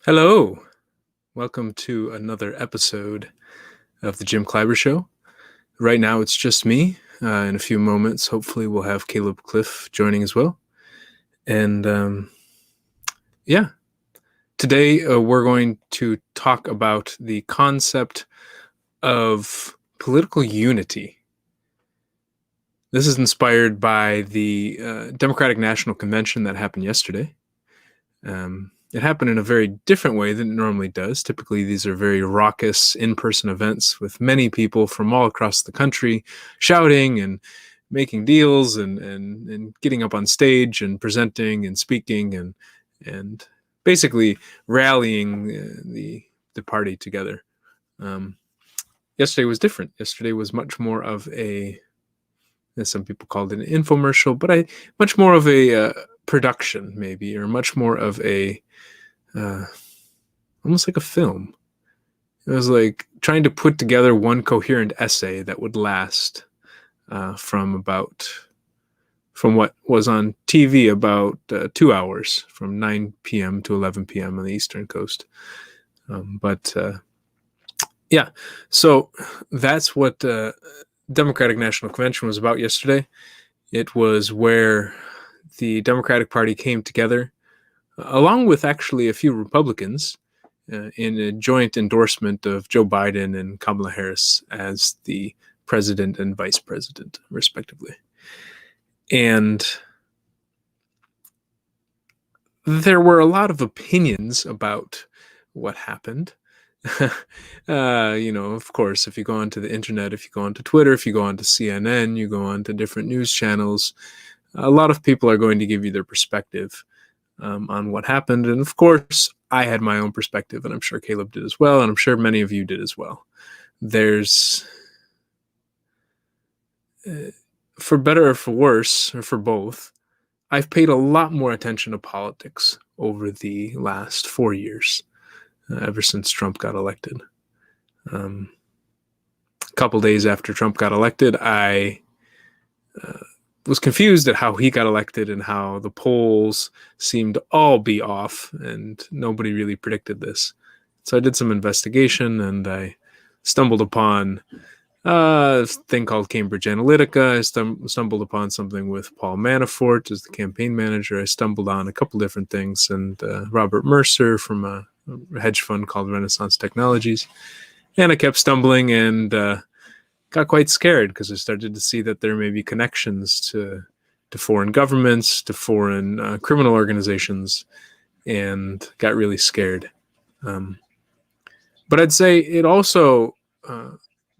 Hello. Welcome to another episode of the Jim Clyber Show. Right now, it's just me. In a few moments, hopefully, we'll have Caleb Cliff joining as well. And yeah, today we're going to talk about the concept of political unity. This is inspired by the Democratic National Convention that happened yesterday. It happened in a very different way than it normally does. Typically, these are very raucous in-person events with many people from all across the country shouting and making deals and getting up on stage and presenting and speaking and basically rallying the party together. Yesterday was different. Yesterday was much more of a, as some people called it, an infomercial, but much more of a production, maybe, or much more of a almost like a film. It was like trying to put together one coherent essay that would last from what was on TV about 2 hours, from 9 p.m. to 11 p.m. on the Eastern Coast. Yeah, so that's what Democratic National Convention was about yesterday. It was where the Democratic Party came together, along with actually a few Republicans, in a joint endorsement of Joe Biden and Kamala Harris as the president and vice president, respectively. And there were a lot of opinions about what happened. Of course, if you go onto the internet, if you go onto Twitter, if you go onto CNN, you go onto different news channels, a lot of people are going to give you their perspective on what happened. And of course, I had my own perspective, and I'm sure Caleb did as well, and I'm sure many of you did as well. There's, for better or for worse, or for both, I've paid a lot more attention to politics over the last 4 years, ever since Trump got elected. A couple days after Trump got elected, I was confused at how he got elected and how the polls seemed to all be off, and nobody really predicted this. So I did some investigation, and I stumbled upon a thing called Cambridge Analytica. I stumbled upon something with Paul Manafort as the campaign manager. I stumbled on a couple different things, and Robert Mercer from a hedge fund called Renaissance Technologies. And I kept stumbling and got quite scared because I started to see that there may be connections to foreign governments, to foreign criminal organizations, and got really scared. But I'd say it also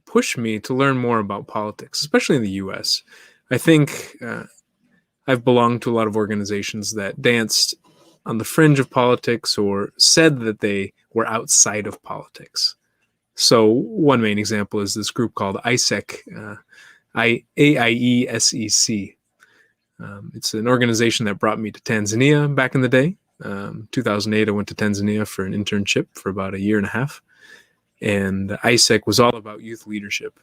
pushed me to learn more about politics, especially in the U.S. I think I've belonged to a lot of organizations that danced on the fringe of politics or said that they were outside of politics. So one main example is this group called AIESEC, AIESEC. It's an organization that brought me to Tanzania back in the day. 2008, I went to Tanzania for an internship for about a year and a half. And AIESEC was all about youth leadership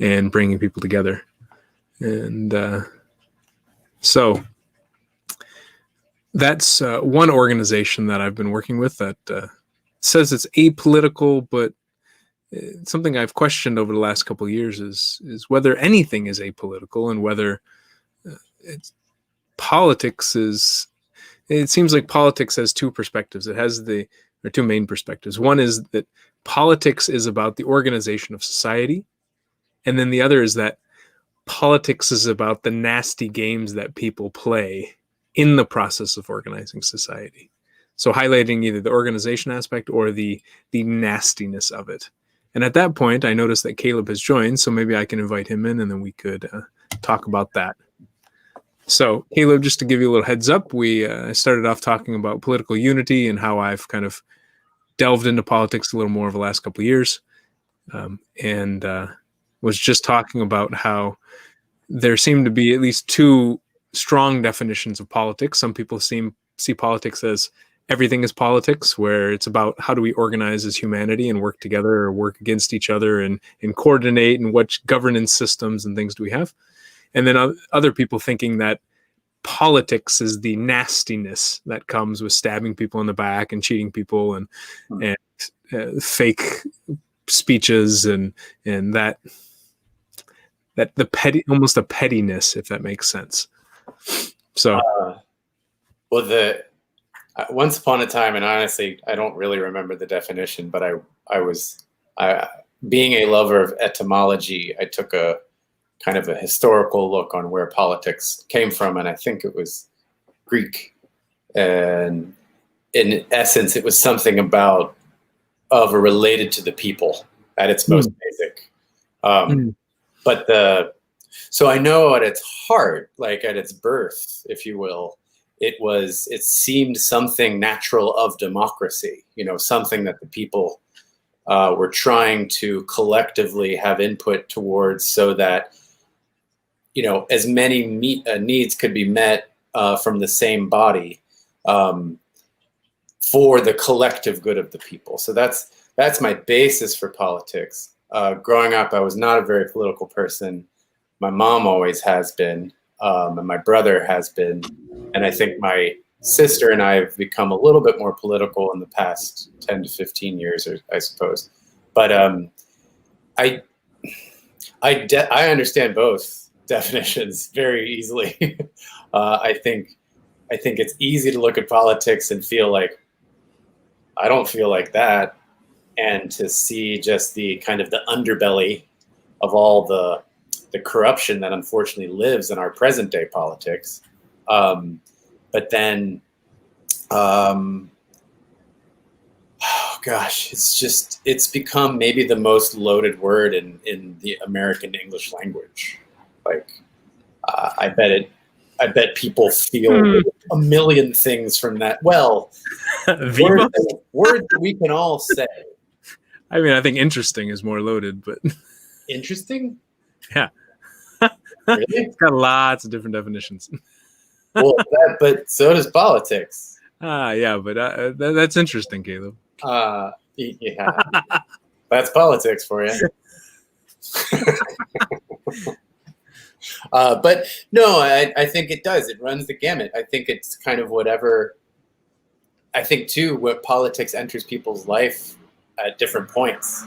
and bringing people together. And so that's one organization that I've been working with that says it's apolitical, but something I've questioned over the last couple of years is whether anything is apolitical and whether politics is. It seems like politics has two perspectives. It has two main perspectives. One is that politics is about the organization of society, and then the other is that politics is about the nasty games that people play in the process of organizing society. So highlighting either the organization aspect or the nastiness of it. And at that point, I noticed that Caleb has joined, so maybe I can invite him in and then we could talk about that. So, Caleb, just to give you a little heads up, we started off talking about political unity and how I've kind of delved into politics a little more over the last couple of years, and was just talking about how there seem to be at least two strong definitions of politics. Some people see politics as everything is politics, where it's about how do we organize as humanity and work together or work against each other and coordinate, and what governance systems and things do we have. And then other people thinking that politics is the nastiness that comes with stabbing people in the back and cheating people and fake speeches and that the petty, almost a pettiness, if that makes sense. So, well, once upon a time, and honestly, I don't really remember the definition, but I being a lover of etymology, I took a kind of a historical look on where politics came from, and I think it was Greek. And in essence, it was something about of or related to the people at its most basic. But so I know at its heart, like at its birth, if you will, it seemed something natural of democracy, something that the people were trying to collectively have input towards, so that as many needs could be met from the same body for the collective good of the people. So that's my basis for politics. Growing up, I was not a very political person. My mom always has been, and my brother has been, and I think my sister and I have become a little bit more political in the past 10 to 15 years, I suppose. But I understand both definitions very easily. I think it's easy to look at politics and feel like, I don't feel like that, and to see just the kind of the underbelly of all the corruption that unfortunately lives in our present day politics. But then, oh gosh, it's become maybe the most loaded word in the American English language. Like, I bet people feel a million things from that. Well, words that we can all say. I mean, I think interesting is more loaded, but interesting? Yeah. Really? It's got lots of different definitions. Well, but so does politics. Yeah, but that's interesting, Caleb. Yeah. That's politics for you. But no, I think it does. It runs the gamut. I think it's kind of whatever. I think too, what politics enters people's life at different points.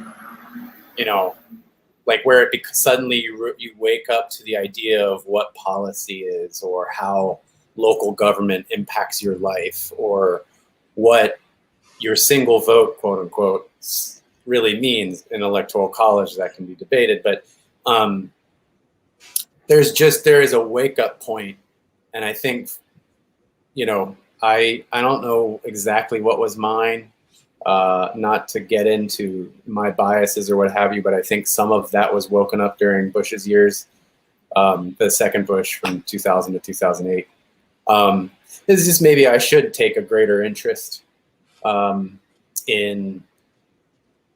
Like where suddenly you wake up to the idea of what policy is, or how local government impacts your life, or what your single vote, quote unquote, really means in electoral college. That can be debated, but there is a wake up point, and I think, I don't know exactly what was mine, not to get into my biases or what have you, but I think some of that was woken up during Bush's years, the second Bush from 2000 to 2008. It's just maybe I should take a greater interest in.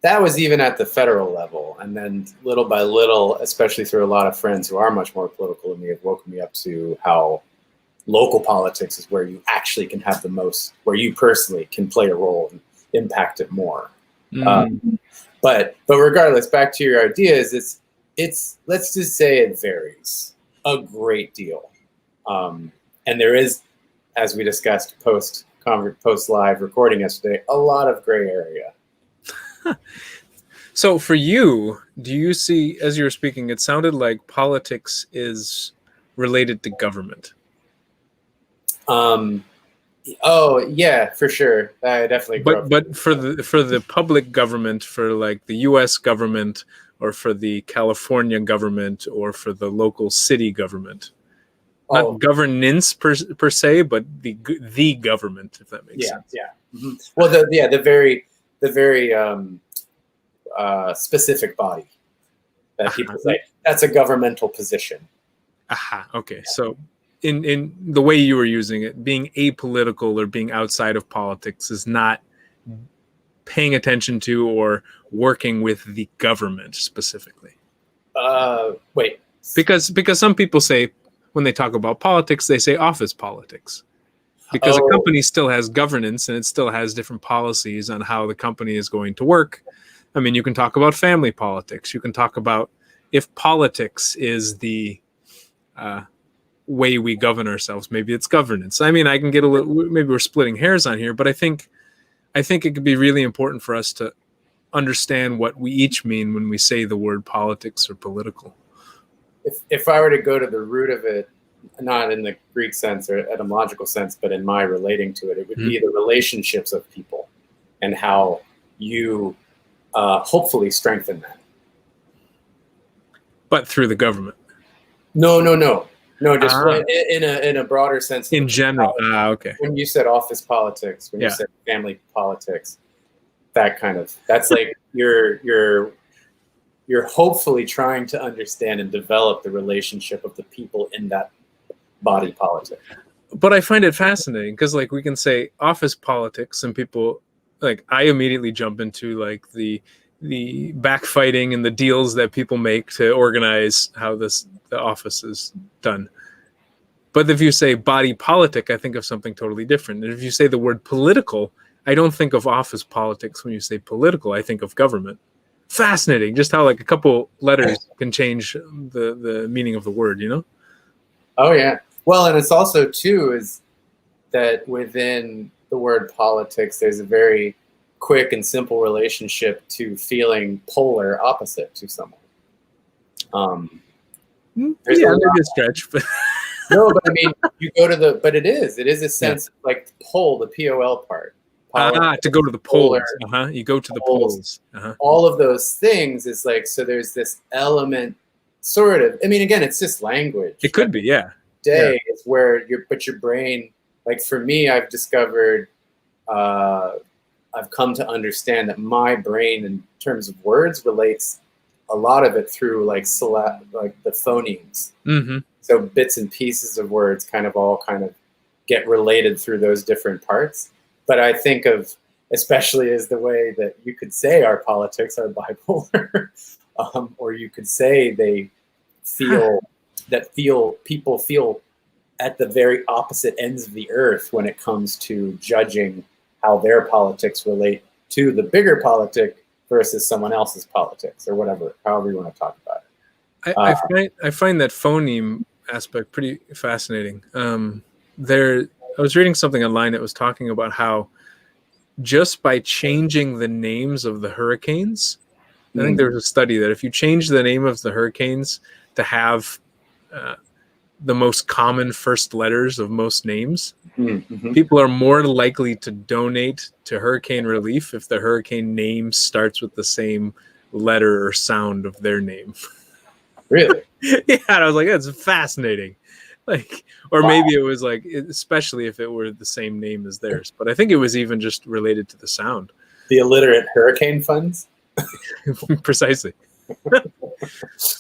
That was even at the federal level. And then little by little, especially through a lot of friends who are much more political than me, have woken me up to how local politics is where you actually can have the most, where you personally can play a role and impact it more. But regardless, back to your ideas, it's let's just say it varies a great deal. And there is, as we discussed post live recording yesterday, a lot of gray area. So for you, do you see, as you were speaking, it sounded like politics is related to government? Oh yeah, for sure. I definitely. But for the public government, for like the U.S. government, or for the California government, or for the local city government, not governance per se, but the government, if that makes sense. Yeah. Mm-hmm. Well, the very specific body that people say that's a governmental position. Okay. So in the way you were using it, being apolitical or being outside of politics is not paying attention to or working with the government specifically. Wait. Because some people say, when they talk about politics, they say office politics. Because a company still has governance and it still has different policies on how the company is going to work. I mean, you can talk about family politics. You can talk about if politics is the way we govern ourselves. Maybe it's governance. I mean, I can get a little, maybe we're splitting hairs on here, but I think it could be really important for us to understand what we each mean when we say the word politics or political. If I were to go to the root of it, not in the Greek sense or etymological sense, but in my relating to it, it would be the relationships of people and how you hopefully strengthen that. But through the government. No, just in a broader sense. In general. Okay. When you said office politics, when you said family politics, that's like you're hopefully trying to understand and develop the relationship of the people in that body politic. But I find it fascinating because, like, we can say office politics, and people, like, I immediately jump into like the backfighting and the deals that people make to organize how the office is done. But if you say body politic, I think of something totally different. And if you say the word political, I don't think of office politics. When you say political, I think of government. Fascinating, just how like a couple letters can change the meaning of the word, you know? Oh yeah. Well, and it's also too is that within the word politics, there's a very quick and simple relationship to feeling polar opposite to someone. Maybe a stretch, but no, but I mean, you go to but it is a sense of like pole, the POL part. To go to the poles. You go to the poles. All of those things is like, so there's this element sort of, I mean, again, it's just language. It could be, yeah. Is where your brain, like for me, I've discovered, I've come to understand that my brain in terms of words relates a lot of it through like the phonemes. Mm-hmm. So bits and pieces of words kind of get related through those different parts. But I think of, especially as the way that you could say our politics are bipolar, or you could say they people feel at the very opposite ends of the earth when it comes to judging how their politics relate to the bigger politic versus someone else's politics, or whatever, however you want to talk about it. I find that phoneme aspect pretty fascinating. I was reading something online that was talking about how just by changing the names of the hurricanes, I think there was a study that if you change the name of the hurricanes to have the most common first letters of most names, people are more likely to donate to hurricane relief if the hurricane name starts with the same letter or sound of their name. Really? Yeah, and I was like, that's fascinating. Like, or maybe it was like, especially if it were the same name as theirs. But I think it was even just related to the sound. The illiterate hurricane funds? Precisely.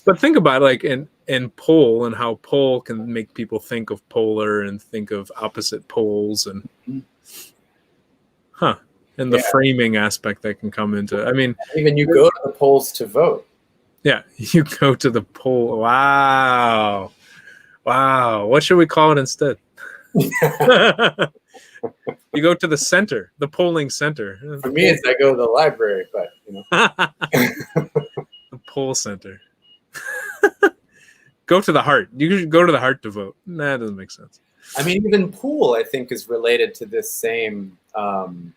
But think about it, like in pole, and how pole can make people think of polar and think of opposite poles, and and the framing aspect that can come into. I mean, even you go to the polls to vote. Yeah, you go to the poll. Wow. What should we call it instead? You go to the center, the polling center. For me, it's I go to the library, but you know. The poll center. Go to the heart. You should go to the heart to vote. Nah, that doesn't make sense. I mean, even pool, I think, is related to this same root.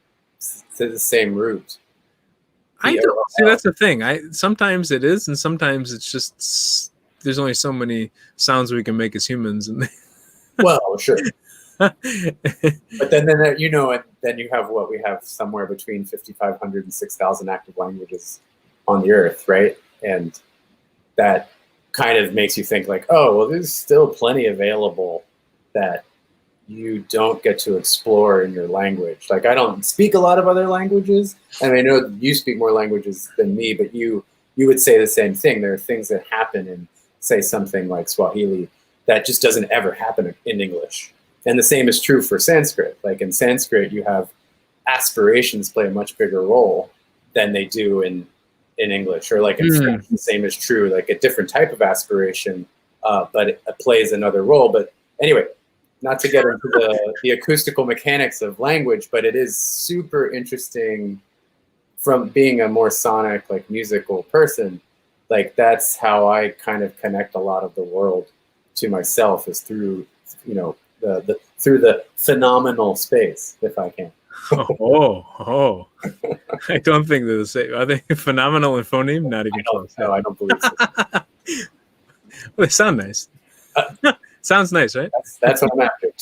I don't see. That's the thing. Sometimes it is, and sometimes it's just there's only so many sounds we can make as humans, and well, sure. But then you know, and then you have what we have somewhere between 5,500 and 6,000 active languages on the earth, right? And that kind of makes you think like, oh, well, there's still plenty available that you don't get to explore in your language. Like, I don't speak a lot of other languages, and I know you speak more languages than me, but you would say the same thing. There are things that happen in, say, something like Swahili that just doesn't ever happen in English. And the same is true for Sanskrit. Like in Sanskrit, you have aspirations play a much bigger role than they do in English. Or like in French, the same is true, like a different type of aspiration, but it plays another role. But anyway, not to get into the acoustical mechanics of language, but it is super interesting from being a more sonic, like musical person. Like that's how I kind of connect a lot of the world to myself is through, the through the phenomenal space, if I can. Oh. I don't think they're the same. Are they phenomenal and phoneme? Not even close. No, I don't believe so. Well, they sound nice. Sounds nice, right? That's what I'm after.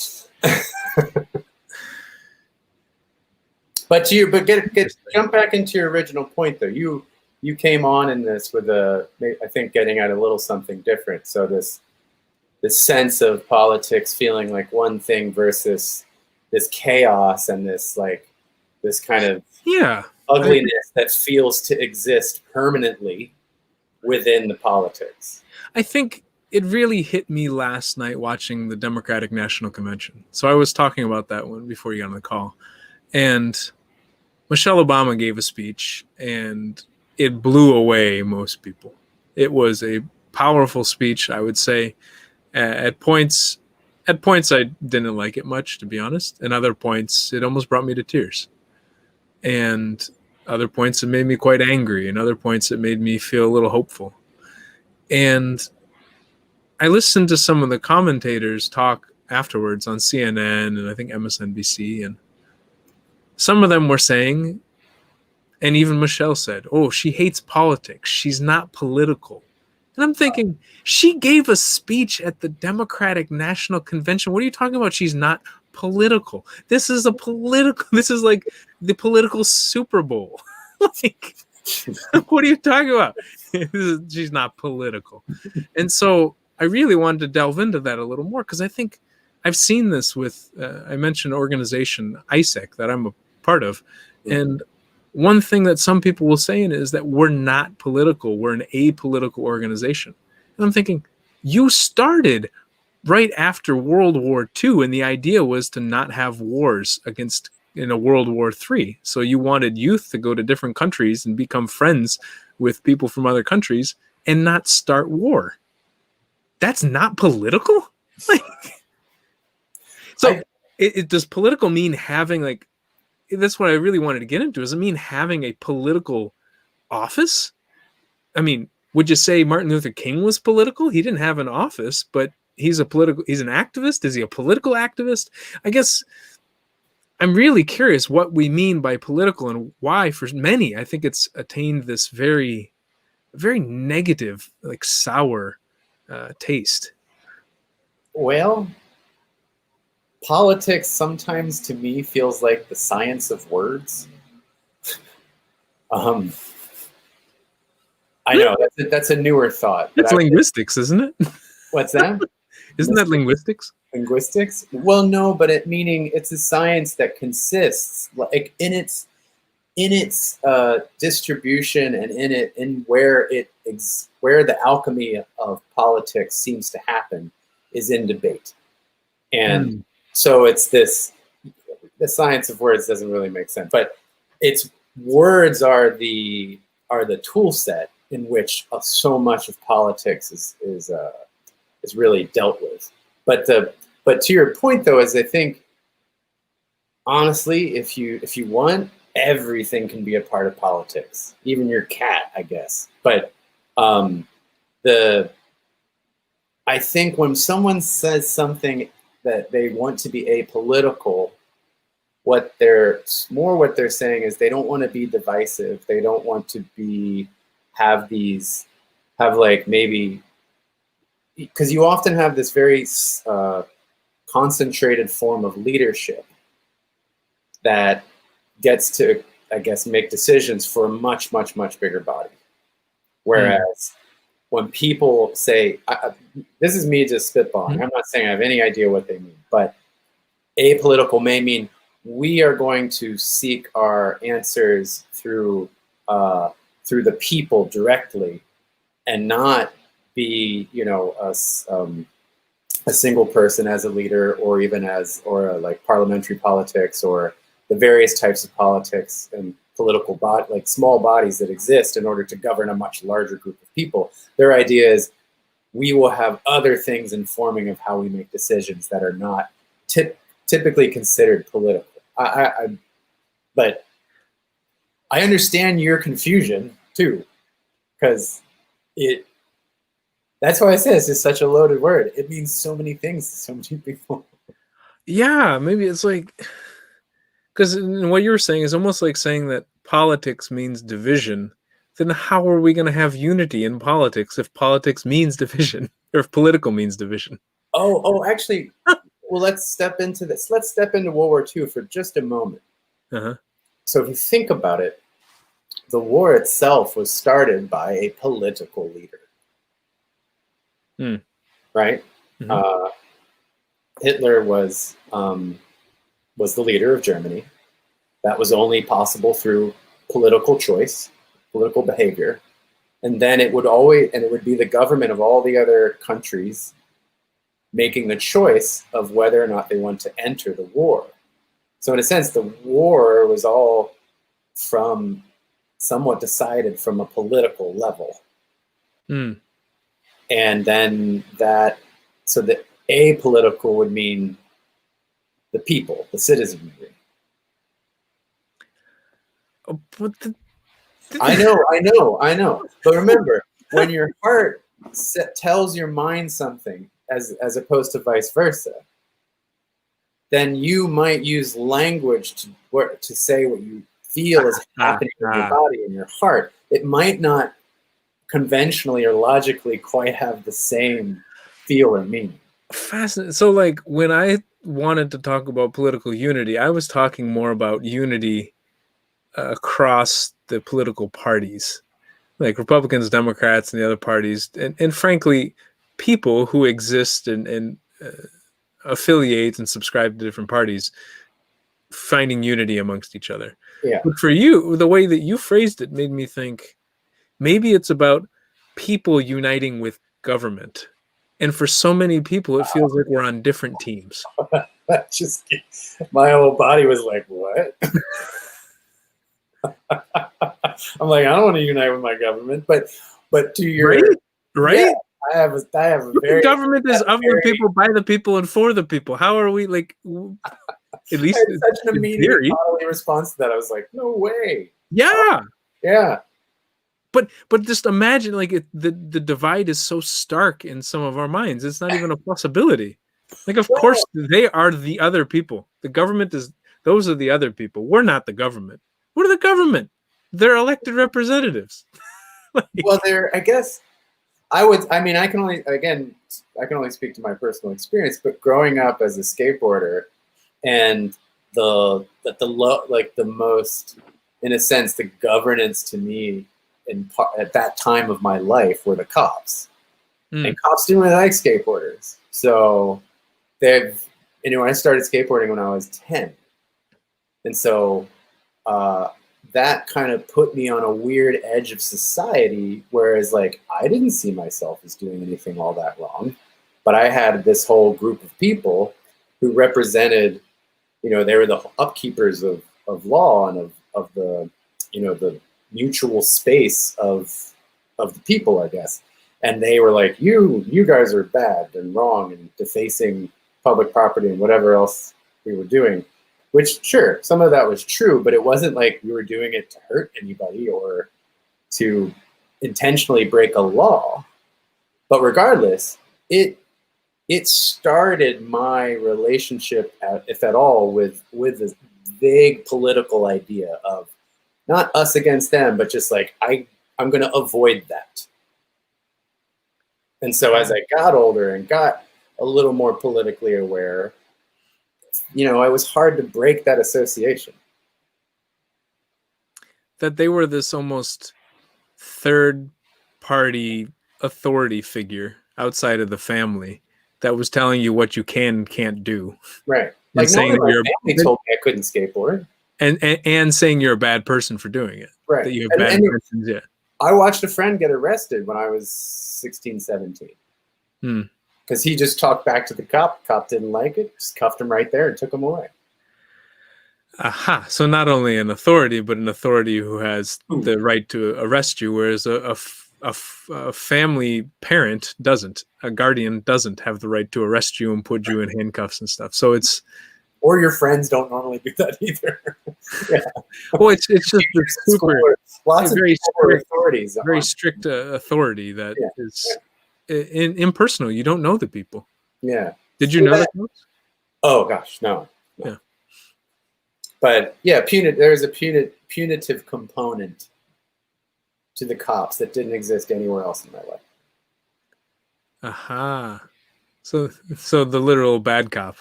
But jump back into your original point though. You came on in this with I think getting at a little something different. So this sense of politics feeling like one thing versus this chaos and this kind of ugliness that feels to exist permanently within the politics. I think it really hit me last night watching the Democratic National Convention. So I was talking about that one before you got on the call. And Michelle Obama gave a speech and it blew away most people. It was a powerful speech, I would say. At points I didn't like it much, to be honest. And other points, it almost brought me to tears. And other points, it made me quite angry. And other points, it made me feel a little hopeful. And I listened to some of the commentators talk afterwards on CNN and I think MSNBC. And some of them were saying, and even Michelle said, oh, she hates politics. She's not political. And I'm thinking, she gave a speech at the Democratic National Convention. What are you talking about? She's not political. This is like the political Super Bowl. Like, what are you talking about? She's not political. And so I really wanted to delve into that a little more because I think I've seen this with, I mentioned organization ISEC that I'm a part of. And one thing that some people will say is that we're not political. We're an apolitical organization. And I'm thinking, you started right after World War II, and the idea was to not have wars in a World War III. So you wanted youth to go to different countries and become friends with people from other countries and not start war. That's not political? Does political mean having that's what I really wanted to get into. Does it mean having a political office? I mean, would you say Martin Luther King was political? He didn't have an office, but he's an activist. Is he a political activist? I guess I'm really curious what we mean by political and why for many, I think it's attained this very, very negative, sour taste. Well, politics sometimes to me feels like the science of words. I know that's a newer thought. It's linguistics, isn't it? What's that? Isn't that linguistics? Linguistics? Well, no, but meaning it's a science that consists in its distribution and in where the alchemy of politics seems to happen is in debate. And so it's the science of words doesn't really make sense, but words are the tool set in which so much of politics is really dealt with. But to your point though, is I think honestly, if you want, everything can be a part of politics, even your cat, I guess. But I think when someone says something that they want to be apolitical, what they're saying is they don't want to be divisive. They don't want to maybe, because you often have this very concentrated form of leadership that gets to, I guess, make decisions for a much, much, much bigger body. Whereas when people say, this is me just spitballing, I'm not saying I have any idea what they mean, but apolitical may mean we are going to seek our answers through the people directly and not be, a single person as a leader or even like parliamentary politics or the various types of politics and political small bodies that exist in order to govern a much larger group of people. Their idea is we will have other things informing of how we make decisions that are not typically considered political. But I understand your confusion too, because That's why I say this is such a loaded word. It means so many things to so many people. Yeah, maybe it's like, because what you were saying is almost like saying that politics means division. Then how are we going to have unity in politics if politics means division, or if political means division? Actually, well, let's step into this. Let's step into World War II for just a moment. Uh-huh. So if you think about it, the war itself was started by a political leader, right? Mhm. Hitler was the leader of Germany. That was only possible through political choice, political behavior, and then it would be the government of all the other countries making the choice of whether or not they want to enter the war. So in a sense, the war was all somewhat decided from a political level. Mm. And then so the apolitical would mean the people, the citizenry. I know. But remember, when your heart tells your mind something, as opposed to vice versa, then you might use language to say what you feel is happening in your body and your heart. It might not conventionally or logically quite have the same feel or meaning. Fascinating. So, like, when I wanted to talk about political unity, I was talking more about unity across the political parties, like Republicans, Democrats, and the other parties, and frankly, people who exist and affiliate and subscribe to different parties, finding unity amongst each other. Yeah. But for you, the way that you phrased it made me think maybe it's about people uniting with government. And for so many people, it feels like we're on different teams. Just my whole body was like, what? I'm like, I don't want to unite with my government, but to your right? Yeah, I have a very the government is of the people, by the people, and for the people. How are we like? At least I had such an immediate bodily response to that. I was like, no way. Yeah. Yeah. But just imagine, like, the divide is so stark in some of our minds. It's not even a possibility. Like, of course, they are the other people. The government those are the other people. We're not the government. We're the government. They're elected representatives. Well, I guess I can only speak to my personal experience, but growing up as a skateboarder and the most, in a sense, the governance to me at that time of my life were the cops. And cops didn't really like skateboarders. So I started skateboarding when I was 10. And so that kind of put me on a weird edge of society, whereas like I didn't see myself as doing anything all that wrong. But I had this whole group of people who represented, they were the upkeepers of law and of the, the mutual space of the people, I guess. And they were like, you guys are bad and wrong and defacing public property and whatever else we were doing, which sure, some of that was true, but it wasn't like we were doing it to hurt anybody or to intentionally break a law. But regardless, it started my relationship, if at all, with this vague political idea of not us against them, but just like I'm going to avoid that. And so as I got older and got a little more politically aware, it was hard to break that association. That they were this almost third party authority figure outside of the family that was telling you what you can and can't do. Right. Like saying my family told me I couldn't skateboard. And saying you're a bad person for doing it. Right. That you have bad intentions, yeah. I watched a friend get arrested when I was 16, 17. Because he just talked back to the cop. Cop didn't like it. Just cuffed him right there and took him away. Aha. So not only an authority, but an authority who has the right to arrest you, whereas a family parent doesn't. A guardian doesn't have the right to arrest you and put you in handcuffs and stuff. So it's... Or your friends don't normally do that either. Yeah. Well, it's just lots of very strict authorities. Very strict authority that is impersonal. You don't know the people. Yeah. Did you So know that? Oh gosh, no. Yeah. But yeah, there's a punitive component to the cops that didn't exist anywhere else in my life. Aha. So the literal bad cop.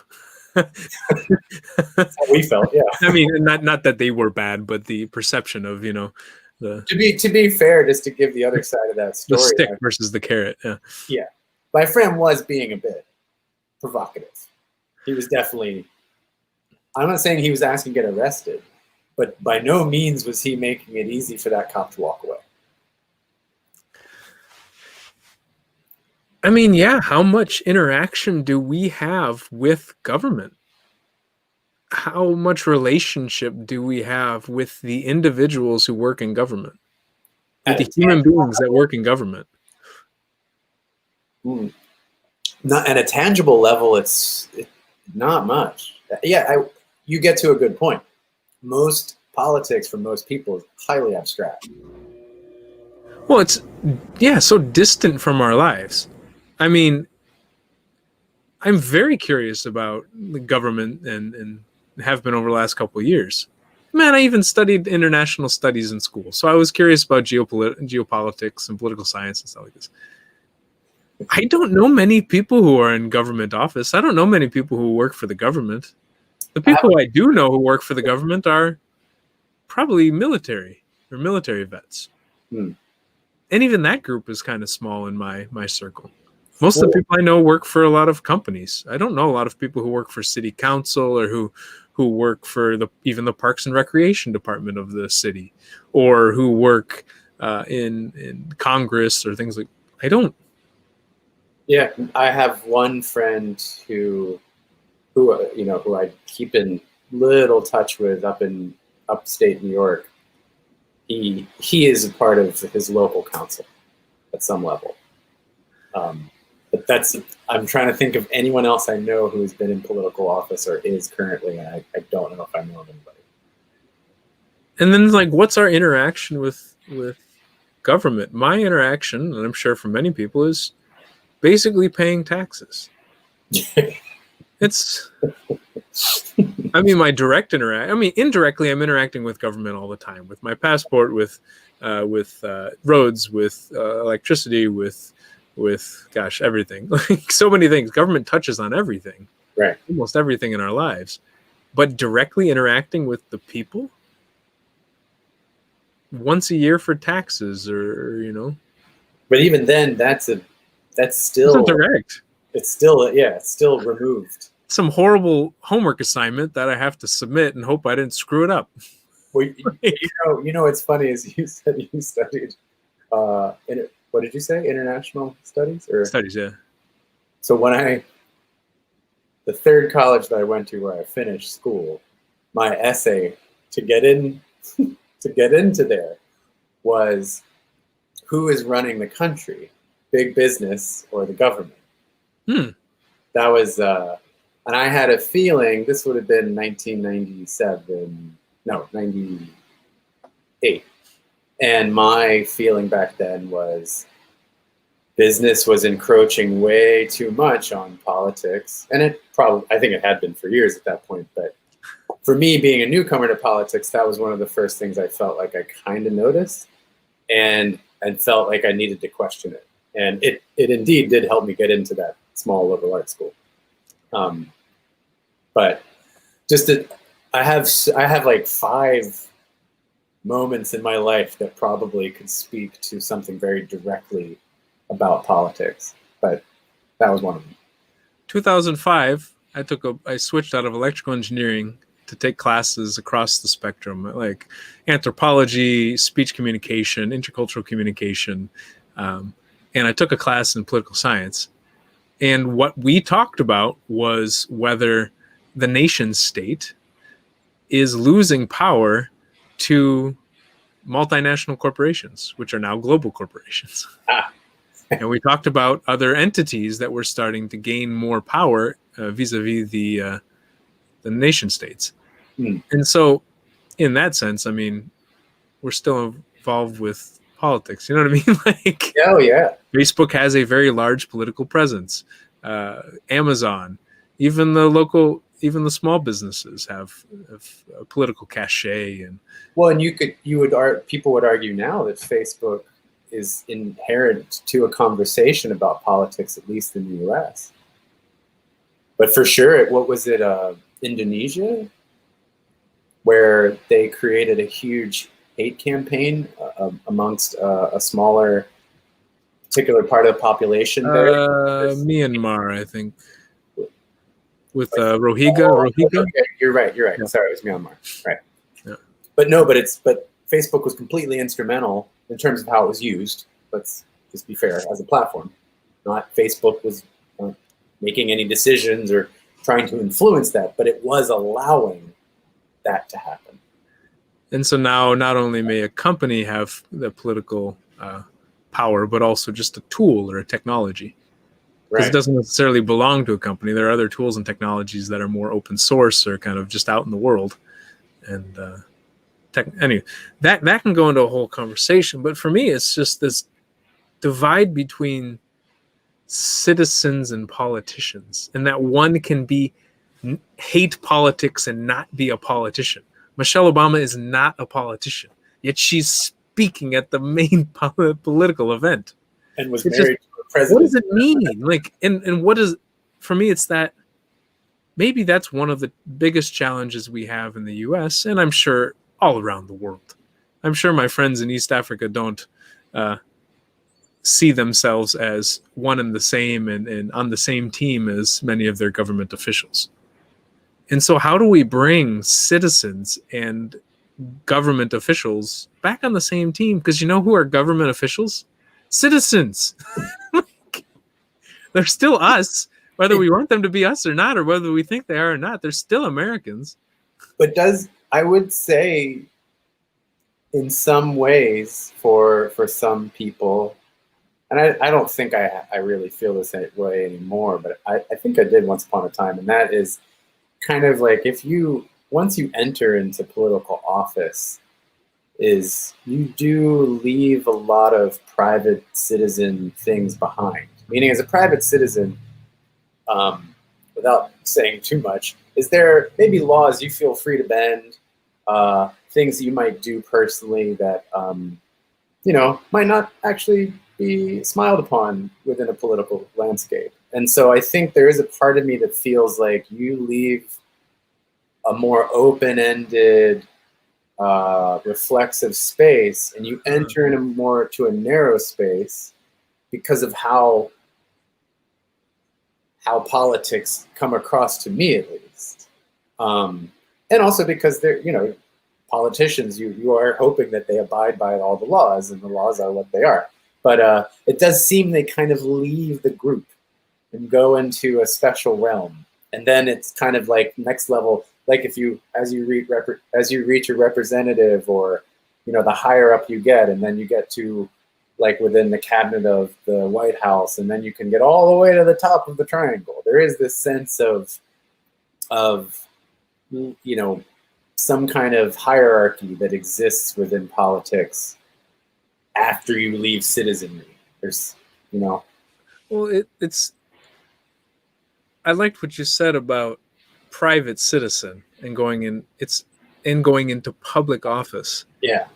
That's how we felt, yeah. I mean, not that they were bad, but the perception of, the To be fair, just to give the other side of that the story, stick versus the carrot. Yeah. yeah, my friend was being a bit provocative. He was definitely. I'm not saying he was asking to get arrested, but by no means was he making it easy for that cop to walk away. I mean, yeah, how much interaction do we have with government? How much relationship do we have with the individuals who work in government? With the human beings that work in government? Not at a tangible level, it's not much. Yeah, you get to a good point. Most politics for most people is highly abstract. Well, it's so distant from our lives. I mean, I'm very curious about the government and have been over the last couple of years. Man, I even studied international studies in school, so I was curious about geopolitics and political science and stuff like this. I don't know many people who are in government office. I don't know many people who work for the government. The people I do know who work for the government are probably military or military vets. And even that group is kind of small in my circle. Most of the people I know work for a lot of companies. I don't know a lot of people who work for city council or who work for even the Parks and Recreation department of the city, or who work in Congress or things like. I don't. Yeah, I have one friend who I keep in little touch with up in upstate New York. He is a part of his local council at some level. But I'm trying to think of anyone else I know who's been in political office or is currently, and I don't know if I know of anybody. And then, like, what's our interaction with government? My interaction, and I'm sure for many people, is basically paying taxes. It's, I mean, my direct indirectly, I'm interacting with government all the time, with my passport, with roads, with electricity, with gosh, everything. Like, so many things. Government touches on everything, right? Almost everything in our lives. But directly interacting with the people once a year for taxes, or But even then, that's still direct. It's still removed. Some horrible homework assignment that I have to submit and hope I didn't screw it up. Well, what's funny is you said you studied what did you say? International studies or studies? Yeah. So the third college that I went to where I finished school, my essay to get into there was who is running the country, big business or the government. That was, and I had a feeling this would have been 98. And my feeling back then was business was encroaching way too much on politics. And I think it had been for years at that point. But for me, being a newcomer to politics, that was one of the first things I felt like I kind of noticed and felt like I needed to question it. And it indeed did help me get into that small liberal arts school. But I have like 5 moments in my life that probably could speak to something very directly about politics, but that was one of them. 2005, I switched out of electrical engineering to take classes across the spectrum, like anthropology, speech communication, intercultural communication, and I took a class in political science. And what we talked about was whether the nation state is losing power to multinational corporations, which are now global corporations. And we talked about other entities that were starting to gain more power vis-a-vis the nation states. And so in that sense, I mean, we're still involved with politics. You know what I mean? Like, Oh yeah. Facebook has a very large political presence. Amazon, even the small businesses have a political cachet. And Well, and people would argue now that Facebook is inherent to a conversation about politics, at least in the U.S. But for sure, what was it? Indonesia, where they created a huge hate campaign amongst a smaller, particular part of the population there. Myanmar, I think, with Rohingya. Okay, you're right. Yeah. Sorry, it was Myanmar. Right. Yeah. But Facebook was completely instrumental in terms of how it was used. Let's just be fair, as a platform. Not Facebook was making any decisions or trying to influence that, but it was allowing that to happen. And so now, not only may a company have the political power, but also just a tool or a technology. Because it doesn't necessarily belong to a company. There are other tools and technologies that are more open source or kind of just out in the world. And anyway, that can go into a whole conversation. But for me, it's just this divide between citizens and politicians, and that one can hate politics and not be a politician. Michelle Obama is not a politician, yet she's speaking at the main political event. And was married to a president. What does it mean? Like, and what is, for me, it's that maybe that's one of the biggest challenges we have in the US, and I'm sure all around the world. I'm sure my friends in East Africa don't see themselves as one and the same and on the same team as many of their government officials. And so how do we bring citizens and government officials back on the same team? Because you know who are government officials? Citizens. They're still us, whether we want them to be us or not, or whether we think they are or not. They're still Americans. But I would say in some ways for some people, and I don't think I really feel this way anymore, but I think I did once upon a time, and that is kind of like once you enter into political office, is you do leave a lot of private citizen things behind. Meaning, as a private citizen, without saying too much, is there maybe laws you feel free to bend, things you might do personally that might not actually be smiled upon within a political landscape. And so I think there is a part of me that feels like you leave a more open-ended, reflexive space, and you enter in to a narrow space because of how politics come across to me, at least, and also because they're politicians. You are hoping that they abide by all the laws, and the laws are what they are. But it does seem they kind of leave the group and go into a special realm, and then it's kind of like next level. Like as you reach a representative, or the higher up you get, and then you get to like within the cabinet of the White House, and then you can get all the way to the top of the triangle. There is this sense of some kind of hierarchy that exists within politics after you leave citizenry. Well, it's. I liked what you said about private citizen and going into public office. Yeah.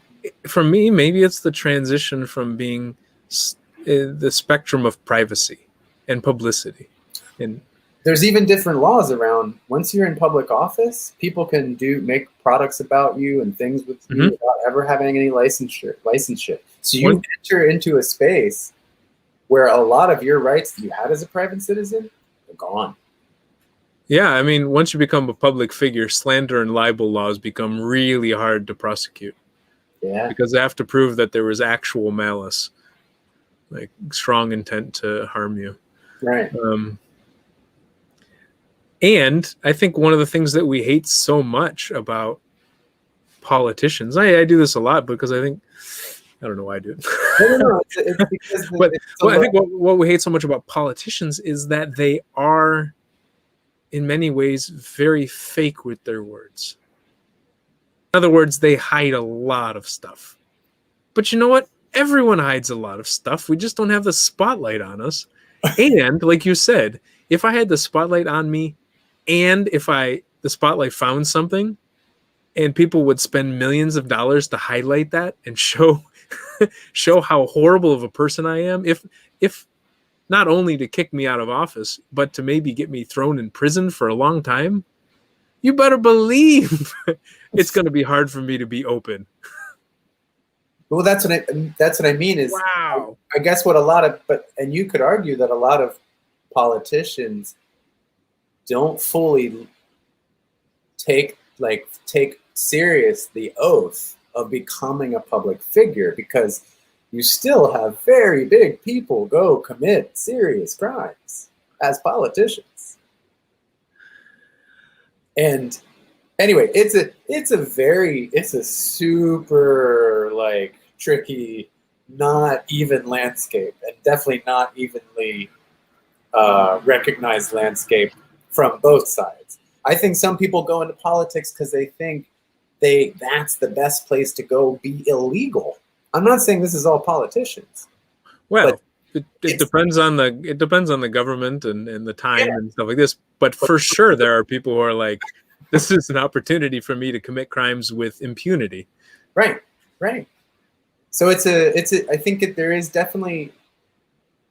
For me, maybe it's the transition from being the spectrum of privacy and publicity. And there's even different laws around once you're in public office, people can make products about you and things with you without ever having any licensure. So you enter into a space where a lot of your rights that you had as a private citizen are gone. Yeah, I mean, once you become a public figure, slander and libel laws become really hard to prosecute. Yeah. Because they have to prove that there was actual malice, like strong intent to harm you. Right. And I think one of the things that we hate so much about politicians, I do this a lot because I don't know why I do it. No. It's because I think what we hate so much about politicians is that they are, in many ways, very fake with their words. In other words, they hide a lot of stuff. But you know what? Everyone hides a lot of stuff. We just don't have the spotlight on us. And like you said, if I had the spotlight on me, and if the spotlight found something, and people would spend millions of dollars to highlight that and show how horrible of a person I am, if not only to kick me out of office, but to maybe get me thrown in prison for a long time, you better believe it's going to be hard for me to be open. Well, that's what I mean is, wow. I guess what and you could argue that a lot of politicians don't fully take serious the oath of becoming a public figure, because you still have very big people go commit serious crimes as politicians. And anyway, it's a super tricky, not even landscape, and definitely not evenly recognized landscape from both sides. I think some people go into politics because they think that's the best place to go be illegal. I'm not saying this is all politicians. Well, it depends on the government and the time and stuff like this. But for sure, there are people who are like, this is an opportunity for me to commit crimes with impunity. Right. So I think there is definitely,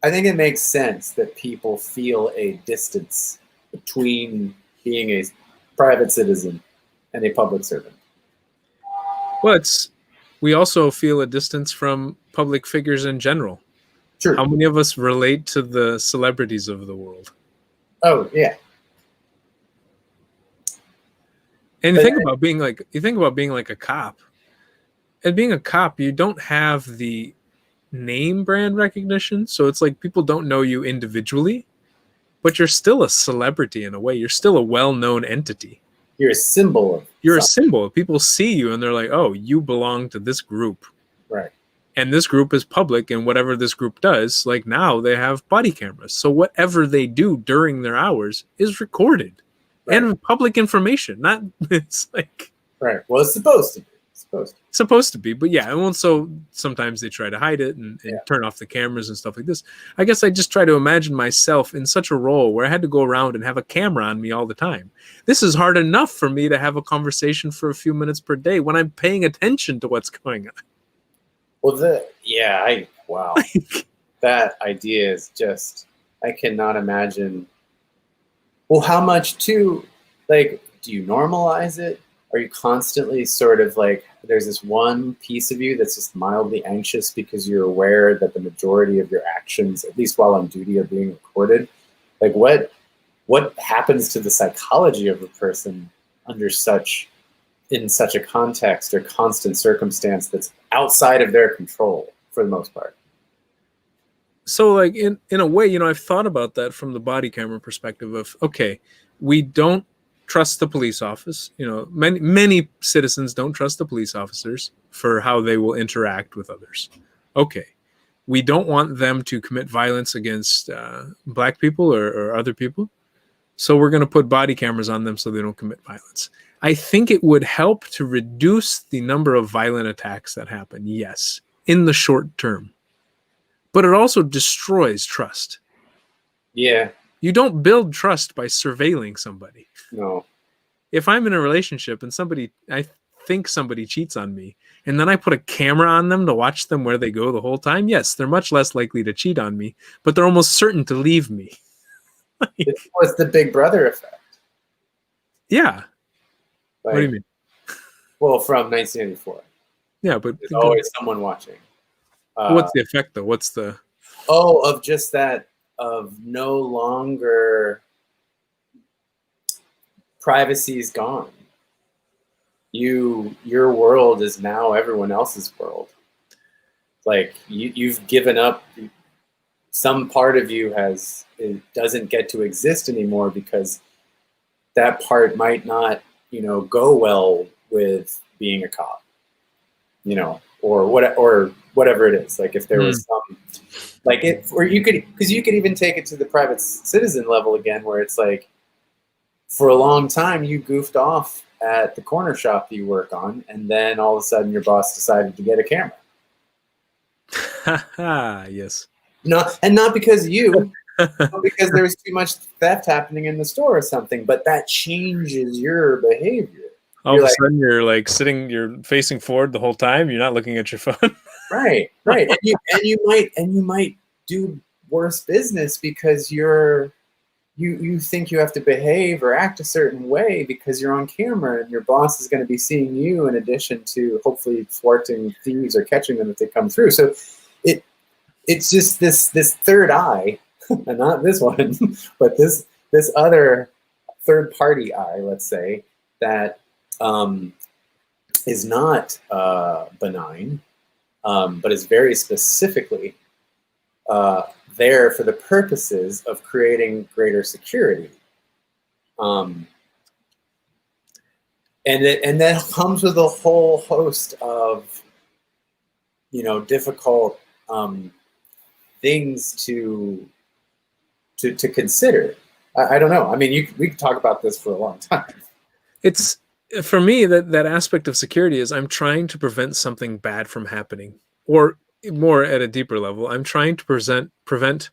I think it makes sense that people feel a distance between being a private citizen and a public servant. Well, we also feel a distance from public figures in general. True. How many of us relate to the celebrities of the world? Oh, yeah. And you think about being like a cop. And being a cop, you don't have the name brand recognition, so it's like people don't know you individually, but you're still a celebrity in a way. You're still a well-known entity. You're a symbol. You're a symbol. People see you and they're like, oh, you belong to this group. Right. And this group is public, and whatever this group does, like now they have body cameras. So whatever they do during their hours is recorded and public information. It's like. Right. Well, it's supposed to be. Supposed to be, but yeah, and also sometimes they try to hide it and turn off the cameras and stuff like this. I guess I just try to imagine myself in such a role where I had to go around and have a camera on me all the time. This is hard enough for me to have a conversation for a few minutes per day when I'm paying attention to what's going on. Well, wow. That idea is just, I cannot imagine. Well, how much too, do you normalize it? Are you constantly sort of there's this one piece of you that's just mildly anxious because you're aware that the majority of your actions, at least while on duty, are being recorded? What happens to the psychology of a person in such a context or constant circumstance that's outside of their control for the most part? So in a way, I've thought about that from the body camera perspective of, okay, we don't trust the police office. Many citizens don't trust the police officers for how they will interact with others. Okay, we don't want them to commit violence against black people or other people, so we're going to put body cameras on them so they don't commit violence. I think it would help to reduce the number of violent attacks that happen, yes, in the short term, but it also destroys trust. Yeah. You don't build trust by surveilling somebody. No. If I'm in a relationship and I think somebody cheats on me, and then I put a camera on them to watch them where they go the whole time, yes, they're much less likely to cheat on me, but they're almost certain to leave me. It was the Big Brother effect. Yeah. What do you mean? Well, from 1984. Yeah, but there's always someone watching. What's the effect, though? What's the... Oh, of just that, of no longer... privacy is gone. Your world is now everyone else's world. You've given up. Some part of you doesn't get to exist anymore because that part might not, go well with being a cop, or whatever it is. If there was some, or you could even take it to the private citizen level again, where it's for a long time, you goofed off at the corner shop that you work on, and then all of a sudden your boss decided to get a camera. Yes. Not because you, but because there was too much theft happening in the store or something. But that changes your behavior. All You're of a like, sudden, you're facing forward the whole time. You're not looking at your phone. right, and you might do worse business because you think you have to behave or act a certain way because you're on camera and your boss is going to be seeing you in addition to hopefully thwarting thieves or catching them if they come through. So it's just this third eye, and not this one, but this other third party eye, let's say, that is not benign, but is very specifically there for the purposes of creating greater security. And that comes with a whole host of difficult things to consider. I don't know. I mean, we could talk about this for a long time. It's for me that aspect of security is I'm trying to prevent something bad from happening, or more at a deeper level, I'm trying to prevent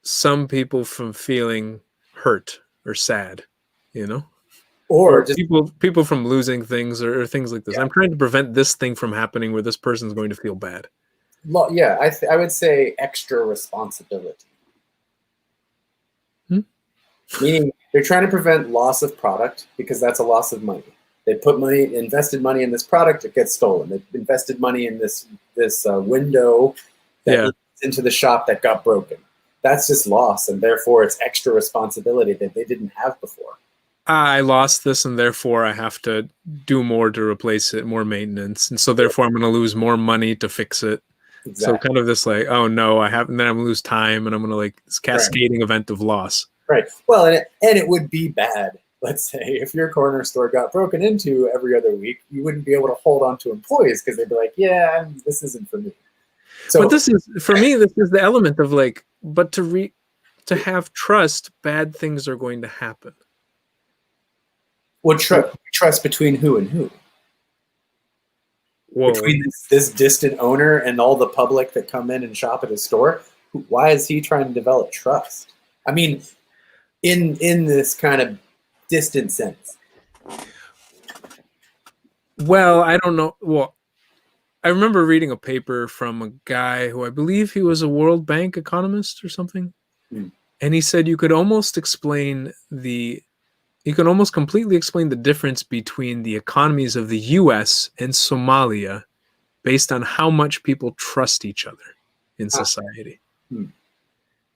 some people from feeling hurt or sad, Or or just people from losing things or things like this. Yeah. I'm trying to prevent this thing from happening where this person's going to feel bad. Yeah, I would say extra responsibility. Meaning they're trying to prevent loss of product because that's a loss of money. They invested money in this product, it gets stolen. They invested money in this window that leads into the shop that got broken. That's just loss, and therefore it's extra responsibility that they didn't have before. I lost this, and therefore I have to do more to replace it, more maintenance, and so therefore I'm going to lose more money to fix it. Exactly. So kind of this like, oh no, I haven't. Then I'm gonna lose time, and I'm gonna this cascading event of loss. Right. Well, and it would be bad. Let's say if your corner store got broken into every other week, you wouldn't be able to hold on to employees because they'd be like, "Yeah, this isn't for me." So, but this is for me. This is the element of but to have trust, bad things are going to happen. Well, trust between who and who? Whoa. Between this distant owner and all the public that come in and shop at his store. Why is he trying to develop trust? I mean, in this kind of distant sense. Well, I don't know. Well, I remember reading a paper from a guy who I believe he was a World Bank economist or something. And he said you could almost completely explain the difference between the economies of the US and Somalia based on how much people trust each other in society. And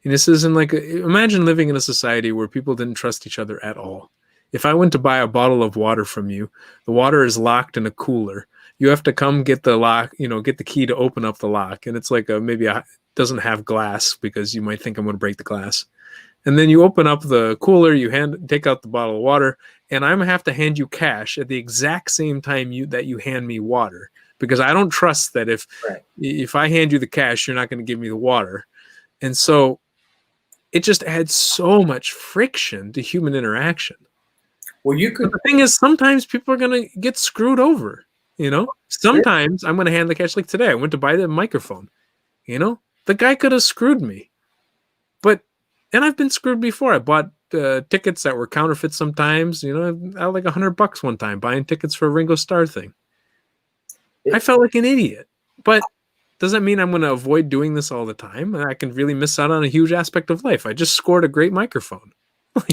this isn't imagine living in a society where people didn't trust each other at all. If I went to buy a bottle of water from you, the water is locked in a cooler. You have to come get the lock, get the key to open up the lock. And it's doesn't have glass because you might think I'm going to break the glass. And then you open up the cooler, take out the bottle of water, and I'm going to have to hand you cash at the exact same time that you hand me water. Because I don't trust that if I hand you the cash, you're not going to give me the water. And so it just adds so much friction to human interaction. Well, but the thing is, sometimes people are going to get screwed over. Sometimes I'm going to hand the cash. Like today, I went to buy the microphone. The guy could have screwed me. And I've been screwed before. I bought tickets that were counterfeit sometimes. I had like $100 one time buying tickets for a Ringo Starr thing. I felt like an idiot. But does that mean I'm going to avoid doing this all the time? And I can really miss out on a huge aspect of life. I just scored a great microphone. Yeah.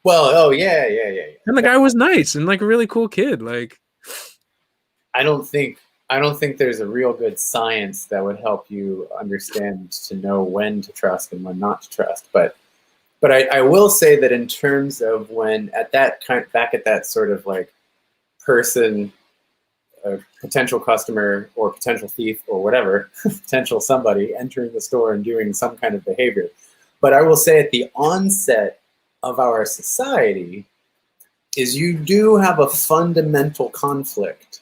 And the guy was nice and a really cool kid. I don't think there's a real good science that would help you understand to know when to trust and when not to trust. But I will say that in terms of when back at that sort of person, potential customer or potential thief or whatever, potential somebody entering the store and doing some kind of behavior. But I will say at the onset of our society is you do have a fundamental conflict.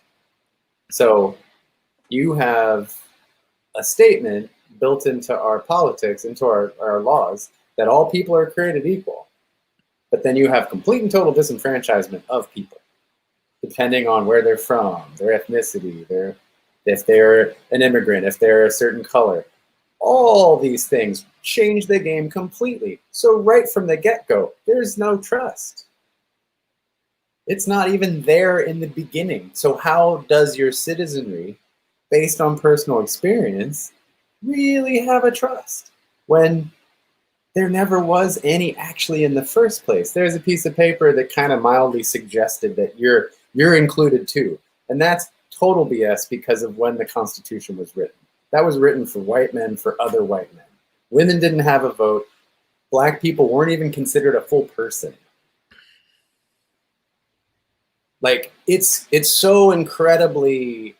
So you have a statement built into our politics, into our laws, that all people are created equal. But then you have complete and total disenfranchisement of people, depending on where they're from, their ethnicity, their if they're an immigrant, if they're a certain color. All these things change the game completely. So right from the get-go, there's no trust. It's not even there in the beginning. So how does your citizenry, based on personal experience, really have a trust when there never was any actually in the first place? There's a piece of paper that kind of mildly suggested that you're included too. And that's total BS because of when the Constitution was written. That was written for white men, for other white men. Women didn't have a vote. Black people weren't even considered a full person. Like, it's so incredibly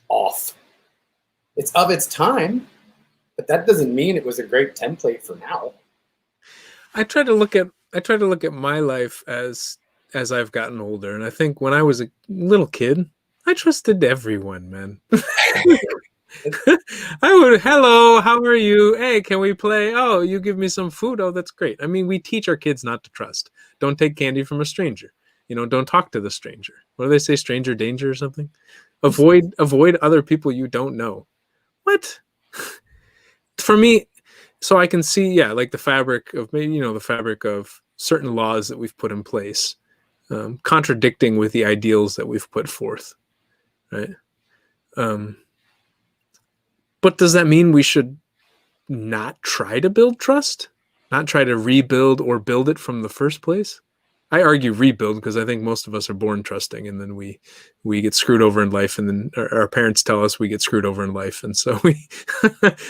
off. It's of its time, but that doesn't mean it was a great template for now. I try to look at my life as I've gotten older, and I think when I was a little kid, I trusted everyone, man. Hello, how are you? Hey, can we play? Oh, you give me some food. Oh, that's great. I mean, we teach our kids not to trust. Don't take candy from a stranger. Don't talk to the stranger. What do they say? Stranger danger or something? Avoid other people you don't know. What? For me, so I can see, yeah, like the fabric of maybe, the fabric of certain laws that we've put in place, contradicting with the ideals that we've put forth, right? But does that mean we should not try to build trust? Not try to rebuild or build it from the first place? I argue rebuild because I think most of us are born trusting, and then we get screwed over in life, and then our parents tell us we get screwed over in life, and so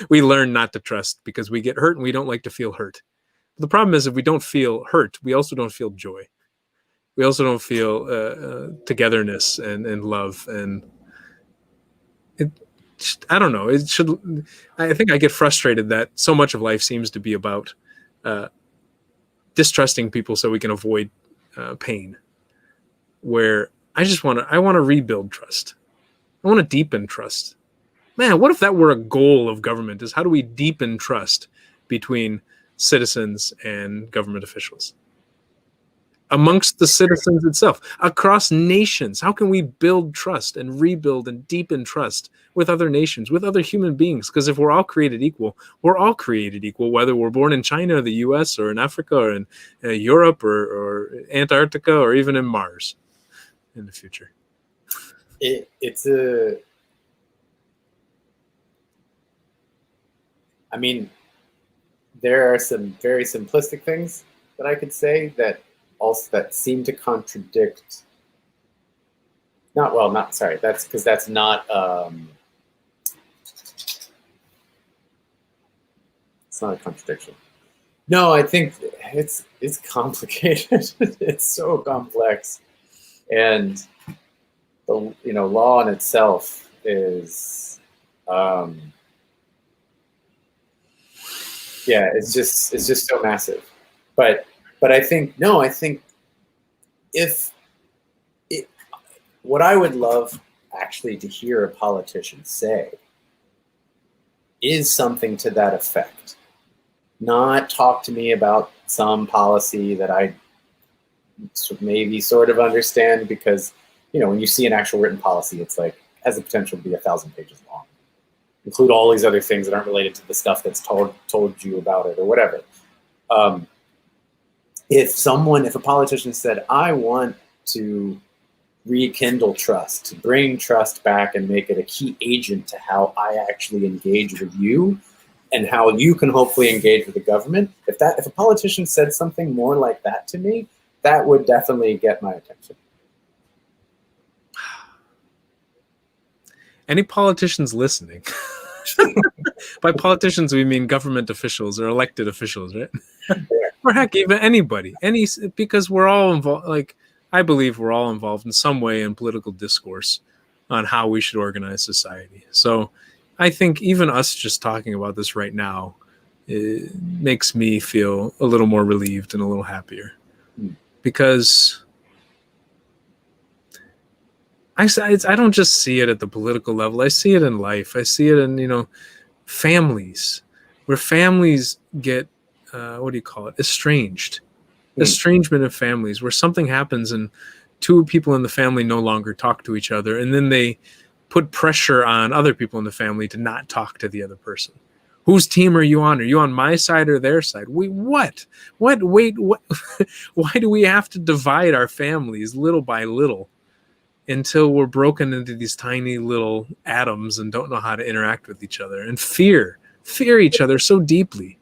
we learn not to trust because we get hurt and we don't like to feel hurt. The problem is if we don't feel hurt, we also don't feel joy. We also don't feel togetherness and love, and I don't know. I think I get frustrated that so much of life seems to be about distrusting people so we can avoid pain. Where I want to rebuild trust. I want to deepen trust. Man, what if that were a goal of government? Is how do we deepen trust between citizens and government officials? Amongst the citizens itself, across nations. How can we build trust and rebuild and deepen trust with other nations, with other human beings? Because if we're all created equal, we're all created equal, whether we're born in China or the US or in Africa or in Europe or Antarctica or even in Mars in the future. I mean, there are some very simplistic things that I could say that seem to contradict. That's because that's not. It's not a contradiction. No, I think it's complicated. It's so complex, and the law in itself is. Yeah, it's just so massive, but I think what I would love actually to hear a politician say is something to that effect. Not talk to me about some policy that I maybe sort of understand, because when you see an actual written policy, it's like has the potential to be 1,000 pages long. Include all these other things that aren't related to the stuff that's told you about it or whatever. If a politician said, I want to rekindle trust, to bring trust back and make it a key agent to how I actually engage with you and how you can hopefully engage with the government, if a politician said something more like that to me, that would definitely get my attention. Any politicians listening? By politicians, we mean government officials or elected officials, right? Or heck, even anybody, because we're all involved. Like, I believe we're all involved in some way in political discourse on how we should organize society. So I think even us just talking about this right now, it makes me feel a little more relieved and a little happier, because I don't just see it at the political level. I see it in life. I see it in, families, where families get, estranged. Estrangement of families, where something happens and two people in the family no longer talk to each other. And then they put pressure on other people in the family to not talk to the other person. Whose team are you on? Are you on my side or their side? What? Wait, what? Why do we have to divide our families little by little until we're broken into these tiny little atoms and don't know how to interact with each other and fear each other so deeply?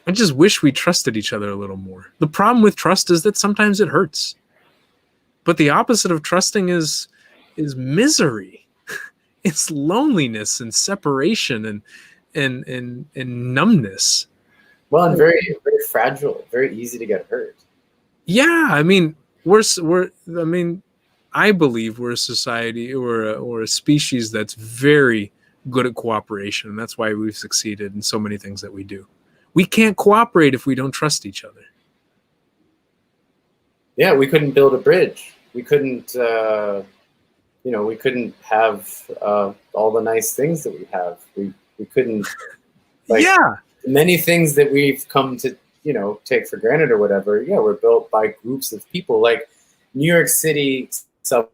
I just wish we trusted each other a little more. The problem with trust is that sometimes it hurts. But the opposite of trusting is misery. It's loneliness and separation and numbness. Well, and very, very fragile, very easy to get hurt. Yeah, I mean, I believe we're a society or a species that's very good at cooperation, and that's why we've succeeded in so many things that we do. We can't cooperate if we don't trust each other. Yeah, we couldn't build a bridge. We couldn't, we couldn't have all the nice things that we have. We couldn't, many things that we've come to, take for granted or whatever. Yeah, were built by groups of people. Like New York City subway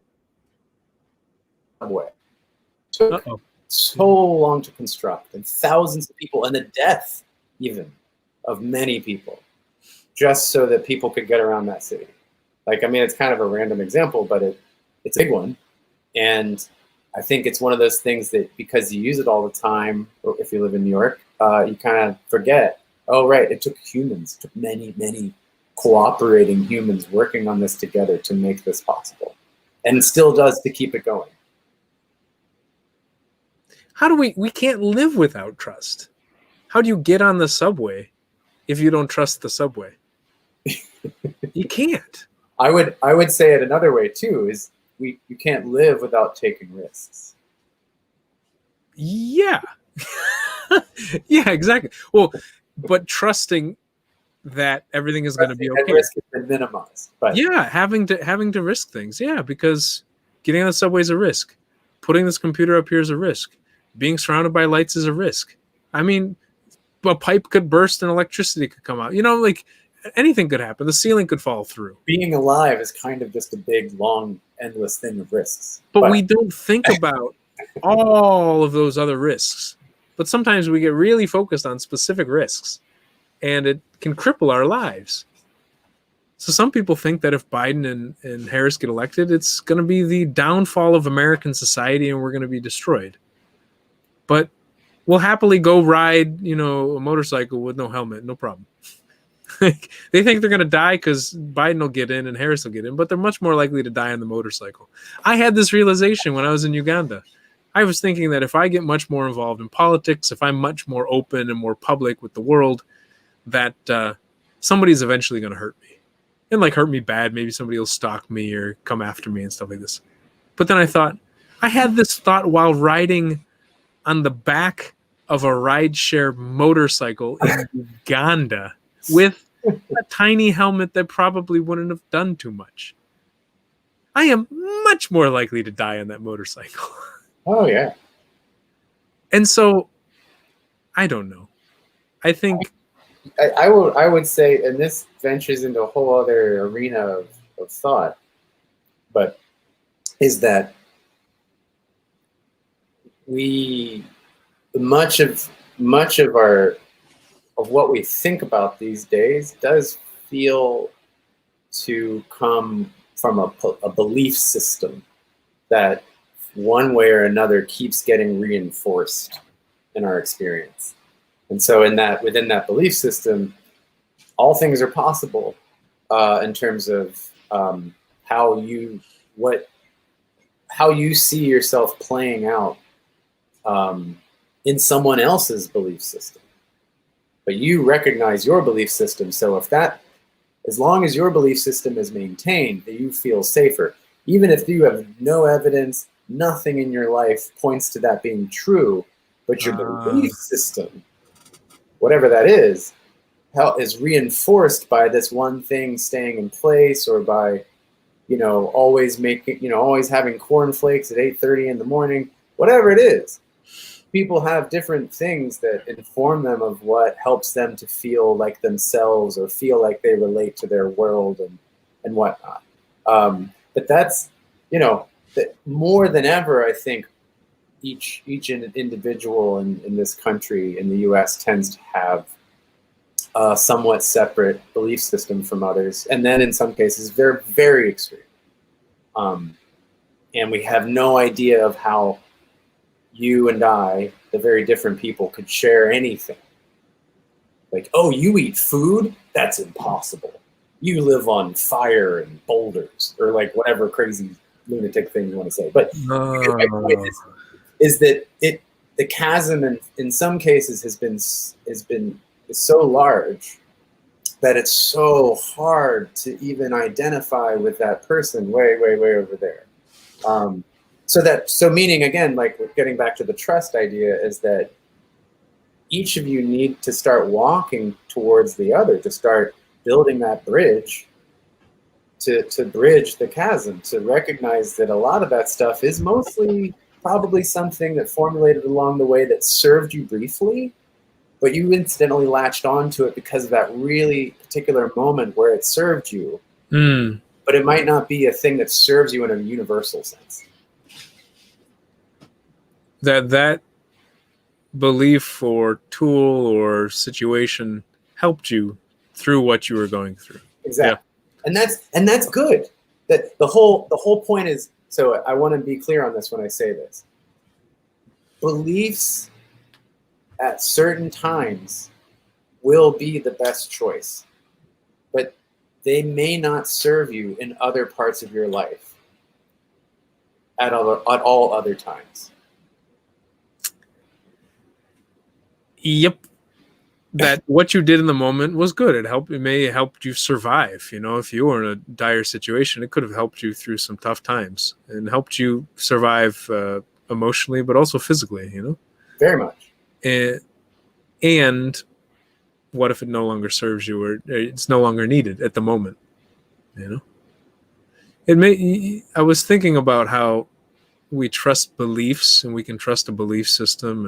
took so long to construct, and thousands of people, and the death even of many people, just so that people could get around that city. It's kind of a random example, but it's a big one. And I think it's one of those things that because you use it all the time, or if you live in New York, you kind of forget, oh, right, it took humans, it took many, many cooperating humans working on this together to make this possible. And it still does to keep it going. How do we can't live without trust. How do you get on the subway if you don't trust the subway? You can't. I would say it another way too, is you can't live without taking risks. Yeah. Yeah, exactly. Well, but trusting that everything is going to be okay. Risk has been minimized. But yeah, having to risk things. Yeah, because getting on the subway is a risk. Putting this computer up here is a risk. Being surrounded by lights is a risk. I mean, a pipe could burst and electricity could come out. Anything could happen. The ceiling could fall through. Being alive is kind of just a big, long, endless thing of risks. But we don't think about all of those other risks. But sometimes we get really focused on specific risks, and it can cripple our lives. So some people think that if Biden and Harris get elected, it's going to be the downfall of American society and we're going to be destroyed. But we'll happily go ride, a motorcycle with no helmet, no problem. They think they're going to die because Biden will get in and Harris will get in, but they're much more likely to die on the motorcycle. I had this realization when I was in Uganda. I was thinking that if I get much more involved in politics, if I'm much more open and more public with the world, that somebody's eventually going to hurt me. And hurt me bad. Maybe somebody will stalk me or come after me and stuff like this. But then I had this thought while riding on the back of a rideshare motorcycle in Uganda with a tiny helmet that probably wouldn't have done too much. I am much more likely to die on that motorcycle. Oh, yeah. And so, I don't know. I think... I would say, and this ventures into a whole other arena of thought, but is that much of what we think about these days does feel to come from a belief system that one way or another keeps getting reinforced in our experience. And so within that belief system, all things are possible in terms of how you see yourself playing out in someone else's belief system. But you recognize your belief system. So as long as your belief system is maintained, that you feel safer. Even if you have no evidence, nothing in your life points to that being true, but your belief system, whatever that is reinforced by this one thing staying in place, or by, always having cornflakes at 8:30 in the morning, whatever it is. People have different things that inform them of what helps them to feel like themselves or feel like they relate to their world and whatnot. But that's, that more than ever, I think each individual in this country, in the U.S., tends to have a somewhat separate belief system from others, and then in some cases they're very extreme. And we have no idea of how you and I, the very different people, could share anything. Like, oh, you eat food? That's impossible. You live on fire and boulders, or like whatever crazy lunatic thing you want to say. But my point is that the chasm in some cases is so large that it's so hard to even identify with that person way over there. So meaning, again, like getting back to the trust idea, is that each of you need to start walking towards the other, to start building that bridge, to bridge the chasm, to recognize that a lot of that stuff is mostly probably something that formulated along the way that served you briefly, but you incidentally latched onto it because of that really particular moment where it served you. But it might not be a thing that serves you in a universal sense. That belief or tool or situation helped you through what you were going through. Exactly. Yeah. And that's good. That the whole point is, so I want to be clear on this when I say this. Beliefs at certain times will be the best choice, but they may not serve you in other parts of your life at all other times. Yep. That what you did in the moment was good. It may have helped you survive. You know, if you were in a dire situation, it could have helped you through some tough times and helped you survive emotionally, but also physically, you know? Very much. And what if it no longer serves you, or it's no longer needed at the moment, you know? I was thinking about how we trust beliefs, and we can trust a belief system,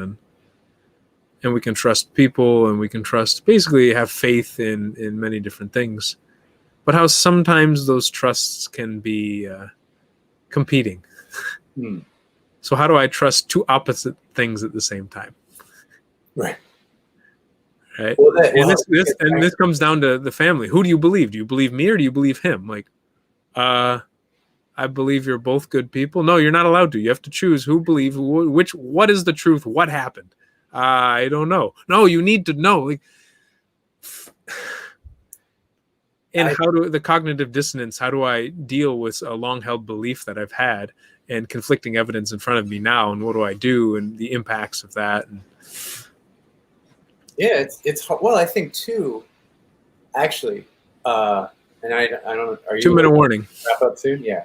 and we can trust people, and we can basically have faith in many different things, but how sometimes those trusts can be competing. So how do I trust two opposite things at the same time? Right. Well, this comes down to the family. Who do you believe? Do you believe me, or do you believe him? Like, I believe you're both good people. No, you're not allowed to. You have to choose who believe which. What is the truth? What happened? I don't know. No, you need to know. Like, and how do the cognitive dissonance? How do I deal with a long-held belief that I've had and conflicting evidence in front of me now? And what do I do? And the impacts of that. And yeah, it's well, I think too. Actually, and I don't. Are you 2-minute warning? Wrap up soon. Yeah.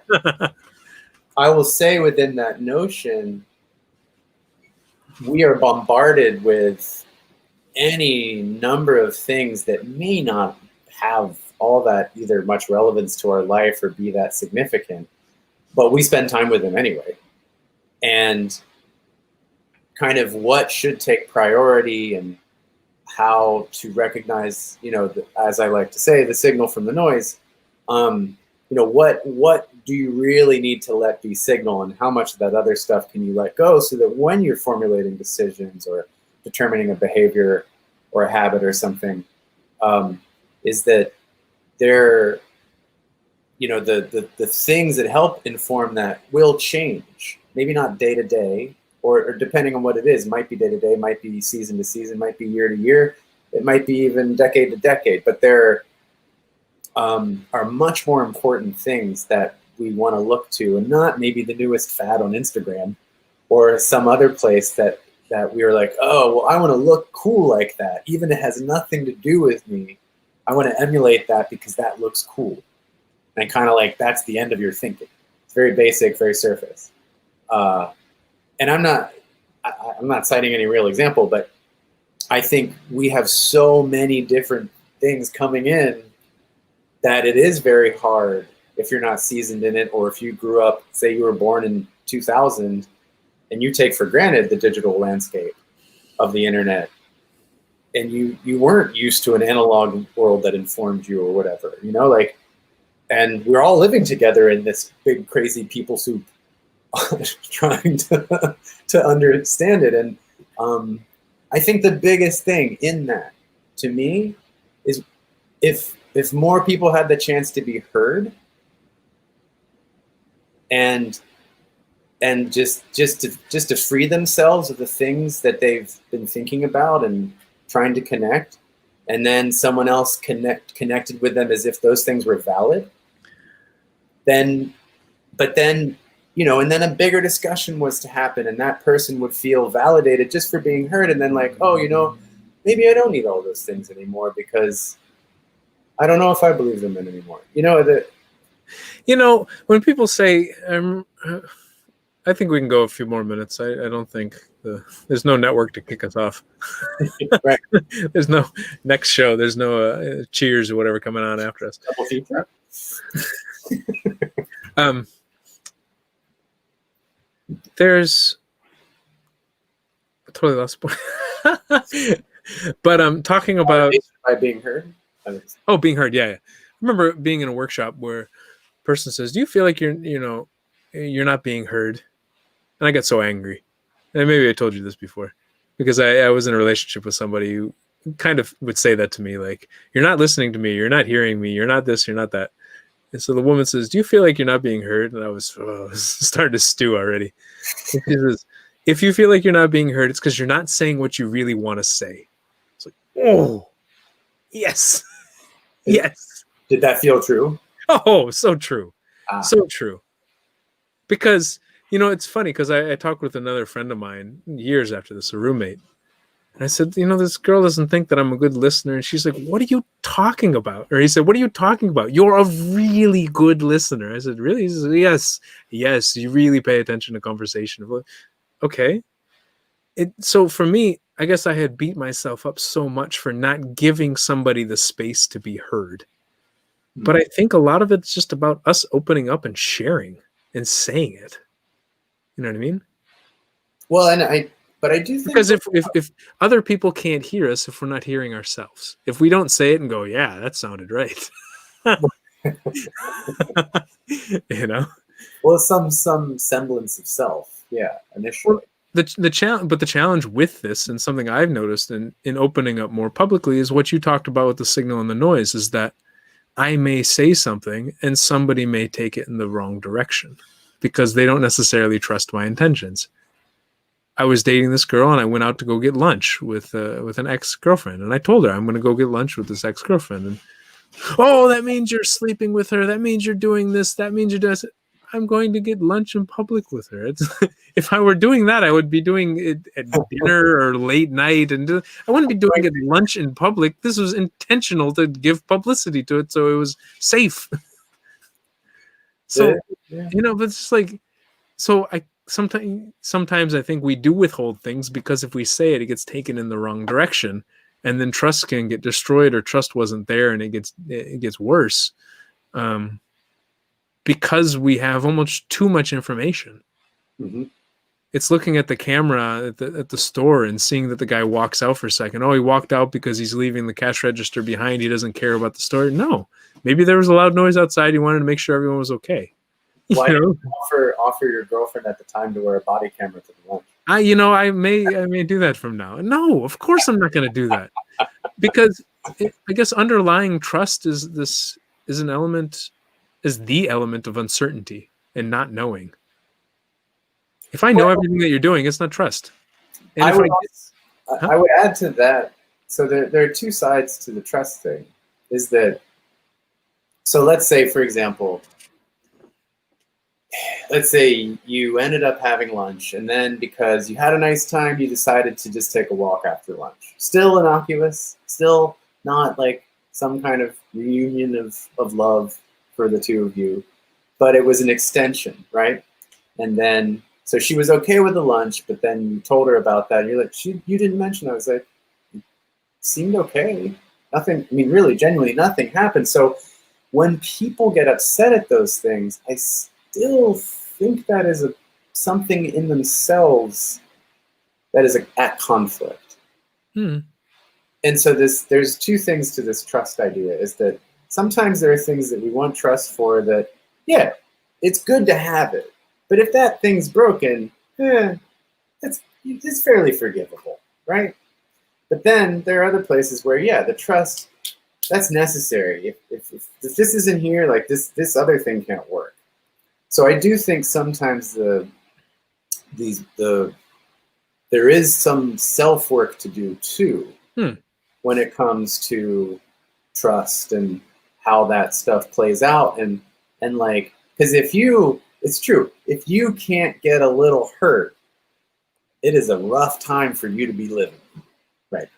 I will say within that notion, we are bombarded with any number of things that may not have all that either much relevance to our life or be that significant, but we spend time with them anyway. And kind of what should take priority, and how to recognize, you know, as I like to say, the signal from the noise. You know, what do you really need to let be signal, and how much of that other stuff can you let go, so that when you're formulating decisions or determining a behavior or a habit or something, is that there, you know, the things that help inform that will change. Maybe not day to day, or depending on what it is, might be day to day, might be season to season, might be year to year, it might be even decade to decade. But there are much more important things that we want to look to, and not maybe the newest fad on Instagram or some other place that we were like, oh, well, I want to look cool like that, even if it has nothing to do with me. I want to emulate that because that looks cool. And kind of like, that's the end of your thinking. It's very basic, very surface. And I'm not citing any real example, but I think we have so many different things coming in that it is very hard if you're not seasoned in it, or if you grew up, say you were born in 2000, and you take for granted the digital landscape of the internet, and you weren't used to an analog world that informed you or whatever, you know, like, and we're all living together in this big crazy people soup trying to understand it. And I think the biggest thing in that, to me, is if more people had the chance to be heard, and just to free themselves of the things that they've been thinking about and trying to connect, and then someone else connected with them as if those things were valid, then and then a bigger discussion was to happen, and that person would feel validated just for being heard, and then like, oh, maybe I don't need all those things anymore because I don't know if I believe them in anymore. When people say, I think we can go a few more minutes. I don't think there's no network to kick us off. Right. There's no next show. There's no Cheers or whatever coming on after us. Double feature. There's I totally lost point. But I'm talking about by being heard. Oh, being heard. Yeah. I remember being in a workshop where a person says, "Do you feel like you're not being heard?" And I got so angry. And maybe I told you this before, because I was in a relationship with somebody who kind of would say that to me, like, "You're not listening to me. You're not hearing me. You're not this. You're not that." And so the woman says, "Do you feel like you're not being heard?" And I was starting to stew already. And she says, "If you feel like you're not being heard, it's because you're not saying what you really want to say." It's like, oh, yes. Yes. Did that feel true? Oh, so true. So true. Because, it's funny because I talked with another friend of mine years after this, a roommate. And I said, this girl doesn't think that I'm a good listener. And she's like, "What are you talking about?" Or he said, "What are you talking about? You're a really good listener." I said, "Really?" He said, Yes, you really pay attention to conversation. Okay. So for me, I guess I had beat myself up so much for not giving somebody the space to be heard. But I think a lot of it's just about us opening up and sharing and saying it. You know what I mean? Well, but I do think, because if other people can't hear us, if we're not hearing ourselves, if we don't say it and go, "Yeah, that sounded right," Well, some semblance of self, yeah, initially. Well, the challenge with this, and something I've noticed in opening up more publicly, is what you talked about with the signal and the noise, is that I may say something and somebody may take it in the wrong direction because they don't necessarily trust my intentions. I was dating this girl and I went out to go get lunch with an ex-girlfriend, and I told her I'm going to go get lunch with this ex-girlfriend, and "Oh, that means you're sleeping with her. That means you're doing this. That means you're doing this." I'm going to get lunch in public with her. If I were doing that, I would be doing it at dinner or late night, and I wouldn't be doing it at lunch in public. This was intentional to give publicity to it, so it was safe. So, but it's just like, so I sometimes I think we do withhold things because if we say it, it gets taken in the wrong direction, and then trust can get destroyed, or trust wasn't there, and it gets worse. Because we have almost too much information. Mm-hmm. It's looking at the camera at the store and seeing that the guy walks out for a second. Oh, he walked out because he's leaving the cash register behind. He doesn't care about the store. No, maybe there was a loud noise outside. He wanted to make sure everyone was okay. Why did you offer your girlfriend at the time to wear a body camera to the lunch? I may do that from now. No, of course I'm not going to do that, because I guess underlying trust is the element of uncertainty and not knowing. If I know everything that you're doing, it's not trust. And I would add to that. So there are two sides to the trust thing. So let's say, for example, let's say you ended up having lunch, and then because you had a nice time, you decided to just take a walk after lunch. Still innocuous, still not like some kind of reunion of love for the two of you, but it was an extension, right? And then, so she was okay with the lunch, but then you told her about that, and you're like, you didn't mention that. I was like, it seemed okay. Nothing, I mean, really, genuinely, nothing happened. So when people get upset at those things, I still think that is something in themselves that is at conflict. And so there's two things to this trust idea, is that sometimes there are things that we want trust for that, yeah, it's good to have it, But if that thing's broken, it's fairly forgivable, right? But then there are other places where, yeah, the trust, that's necessary. If this isn't here, like this other thing can't work. So I do think sometimes there is some self-work to do too when it comes to trust and how that stuff plays out. And like, because it's true, if you can't get a little hurt, it is a rough time for you to be living. Right.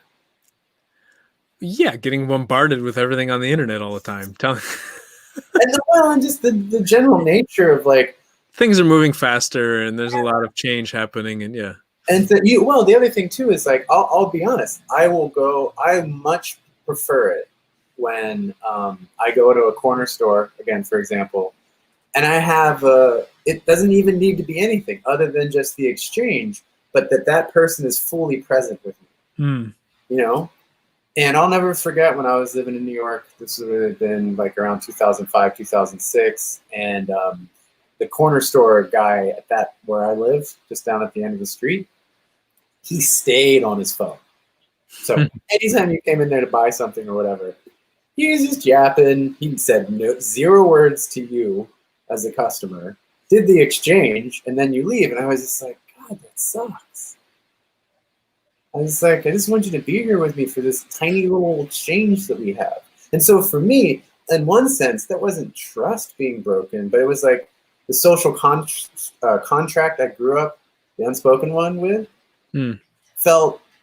Yeah, getting bombarded with everything on the internet all the time. And just the general nature of like, things are moving faster and there's a lot of change happening, and yeah. And the other thing too is like, I'll be honest, I much prefer it when I go to a corner store, again, for example, and I have it doesn't even need to be anything other than just the exchange, but that person is fully present with me, you know? And I'll never forget when I was living in New York, this would have been like around 2005, 2006, and the corner store guy at where I live, just down at the end of the street, he stayed on his phone. So anytime you came in there to buy something or whatever, he was just yapping. He said zero words to you as a customer, did the exchange, and then you leave. And I was just like, God, that sucks. I was like, I just want you to be here with me for this tiny little exchange that we have. And so for me, in one sense, that wasn't trust being broken, but it was like the social contract I grew up, the unspoken one with,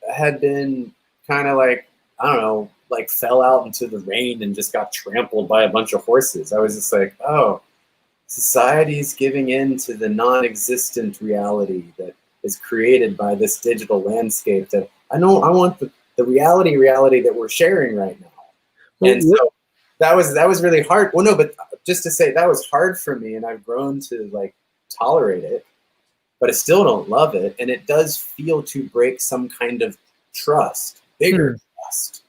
had been kind of like, I don't know, like fell out into the rain and just got trampled by a bunch of horses. I was just like, oh, society's giving in to the non-existent reality that is created by this digital landscape that I want the reality that we're sharing right now. And so that was really hard. Well, no, but just to say that was hard for me, and I've grown to like tolerate it, but I still don't love it. And it does feel to break some kind of trust, bigger trust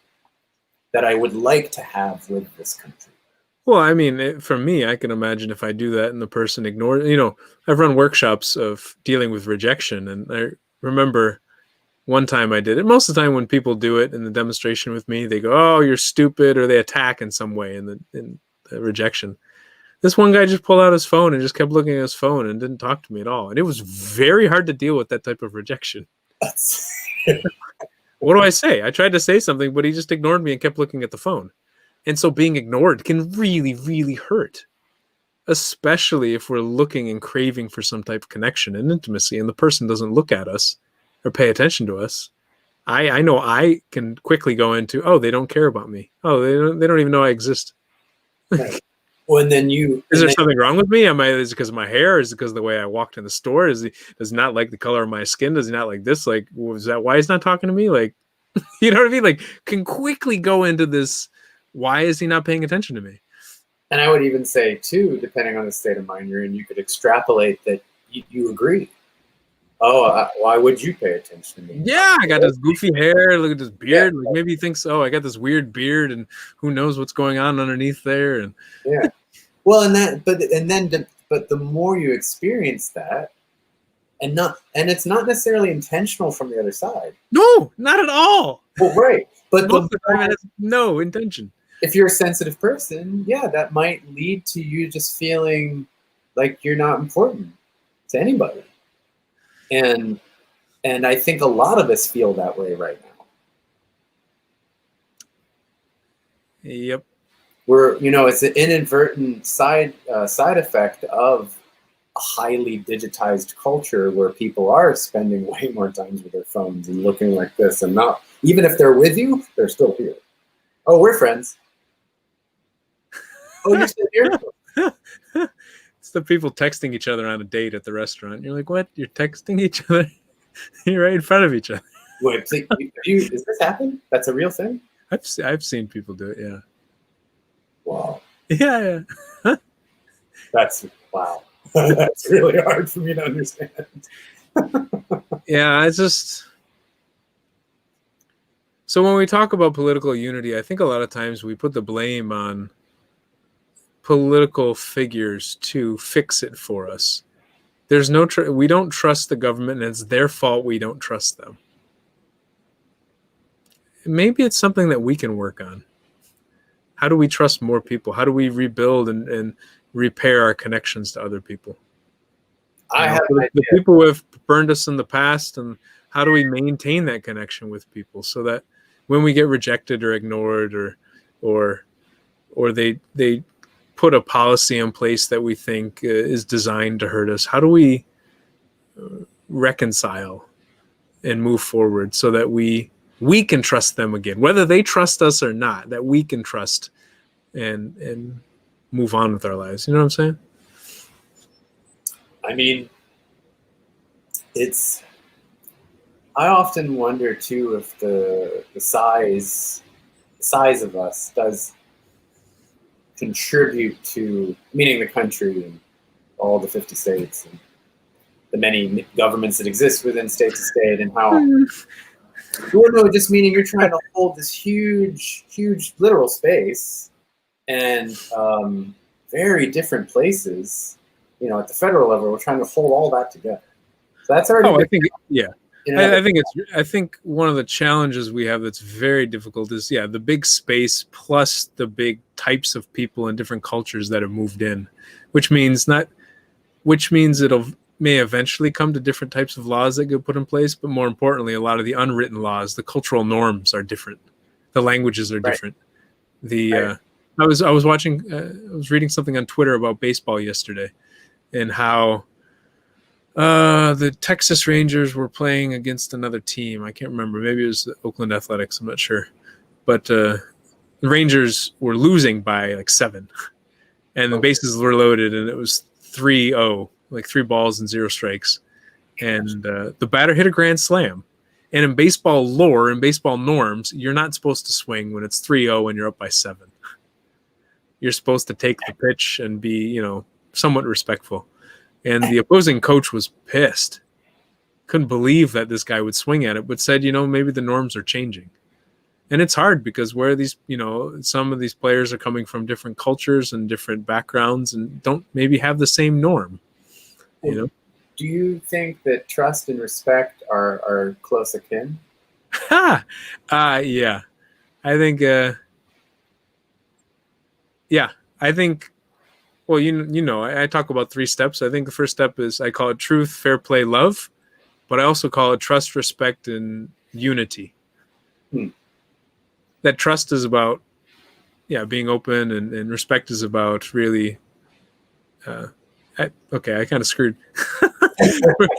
that I would like to have with this country. Well, I mean, for me, I can imagine if I do that and the person ignores, I've run workshops of dealing with rejection. And I remember one time I did it. Most of the time when people do it in the demonstration with me, they go, oh, you're stupid, or they attack in some way in the rejection. This one guy just pulled out his phone and just kept looking at his phone and didn't talk to me at all. And it was very hard to deal with that type of rejection. What do I say? I tried to say something, but he just ignored me and kept looking at the phone. And so being ignored can really, really hurt, especially if we're looking and craving for some type of connection and intimacy, and the person doesn't look at us or pay attention to us. I know I can quickly go into, oh, they don't care about me. Oh, they don't even know I exist. Right. Well, and then is there something wrong with me? Is it because of my hair? Is it because of the way I walked in the store? Does he not like the color of my skin? Does he not like this? Like, was that why he's not talking to me? Like, you know what I mean? Like, can quickly go into this. Why is he not paying attention to me? And I would even say, too, depending on the state of mind you're in, you could extrapolate that you agree. Oh, why would you pay attention to me? Yeah, I got this goofy hair. Look at this beard. Like maybe he thinks, oh, I got this weird beard, and who knows what's going on underneath there. And yeah, well, but the more you experience that, and it's not necessarily intentional from the other side. No, not at all. Well, right, but most of the time it has no intention. If you're a sensitive person, yeah, that might lead to you just feeling like you're not important to anybody. And I think a lot of us feel that way right now. Yep. It's an inadvertent side effect of a highly digitized culture where people are spending way more time with their phones and looking like this, and not, even if they're with you, they're still here. Oh, we're friends. Oh, you're still here? It's the people texting each other on a date at the restaurant. You're like, what? You're texting each other? You're right in front of each other. Wait, please, does this happen? That's a real thing? I've seen people do it, yeah. Wow. Yeah. That's, wow. That's really hard for me to understand. Yeah, it's just... So when we talk about political unity, I think a lot of times we put the blame on political figures to fix it for us. There's no we don't trust the government, and it's their fault we don't trust them. Maybe it's something that we can work on. How do we trust more people? How do we rebuild and repair our connections to other people? I have the people who have burned us in the past, and how do we maintain that connection with people so that when we get rejected or ignored or they put a policy in place that we think is designed to hurt us, how do we reconcile and move forward so that we can trust them again, whether they trust us or not, that we can trust and move on with our lives. You know what I'm saying? I mean, I often wonder too if the size of us does contribute to, meaning the country and all the 50 states and the many governments that exist within state to state, and how just meaning you're trying to hold this huge literal space and very different places. At the federal level, we're trying to hold all that together. So that's already. I think, yeah. I think one of the challenges we have that's very difficult is the big space plus the big types of people and different cultures that have moved in, which means it'll may eventually come to different types of laws that get put in place, but more importantly, a lot of the unwritten laws, the cultural norms are different, the languages are different. I was reading something on Twitter about baseball yesterday, and how the Texas Rangers were playing against another team. I can't remember. Maybe it was the Oakland Athletics. I'm not sure. But the Rangers were losing by like 7. And the bases were loaded, and it was 3-0, like 3 balls and 0 strikes. And the batter hit a grand slam. And in baseball lore, in baseball norms, you're not supposed to swing when it's 3-0 and you're up by 7. You're supposed to take the pitch and be, somewhat respectful. And the opposing coach was pissed. Couldn't believe that this guy would swing at it, but said, maybe the norms are changing. And it's hard because where these, some of these players are coming from different cultures and different backgrounds and don't maybe have the same norm. Do you think that trust and respect are close akin? Yeah. I think, I think, well, I talk about 3 steps. I think the first step is, I call it truth, fair play, love, but I also call it trust, respect, and unity. That trust is about, being open, and respect is about really, I kind of screwed.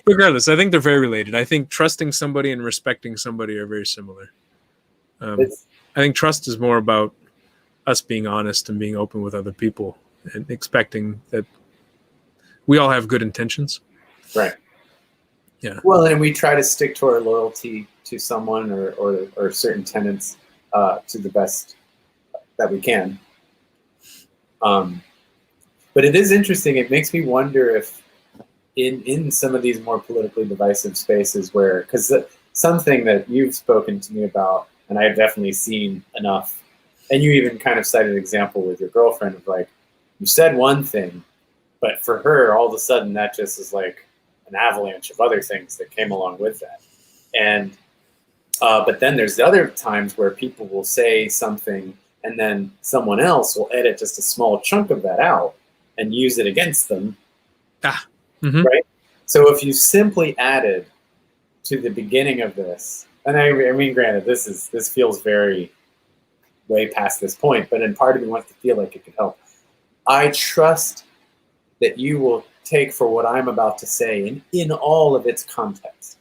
Regardless, I think they're very related. I think trusting somebody and respecting somebody are very similar. I think trust is more about us being honest and being open with other people and expecting that we all have good intentions. Right. Yeah. Well, and we try to stick to our loyalty to someone or certain tenets to the best that we can. But it is interesting. It makes me wonder if in some of these more politically divisive spaces because something that you've spoken to me about, and I've definitely seen enough, and you even kind of cited an example with your girlfriend of like, you said one thing, but for her, all of a sudden that just is like an avalanche of other things that came along with that. And but then there's the other times where people will say something and then someone else will edit just a small chunk of that out and use it against them. Right? So if you simply added to the beginning of this, and I mean, granted, this feels very way past this point, but in part of me wants to feel like it could help. I trust that you will take for what I'm about to say in all of its context.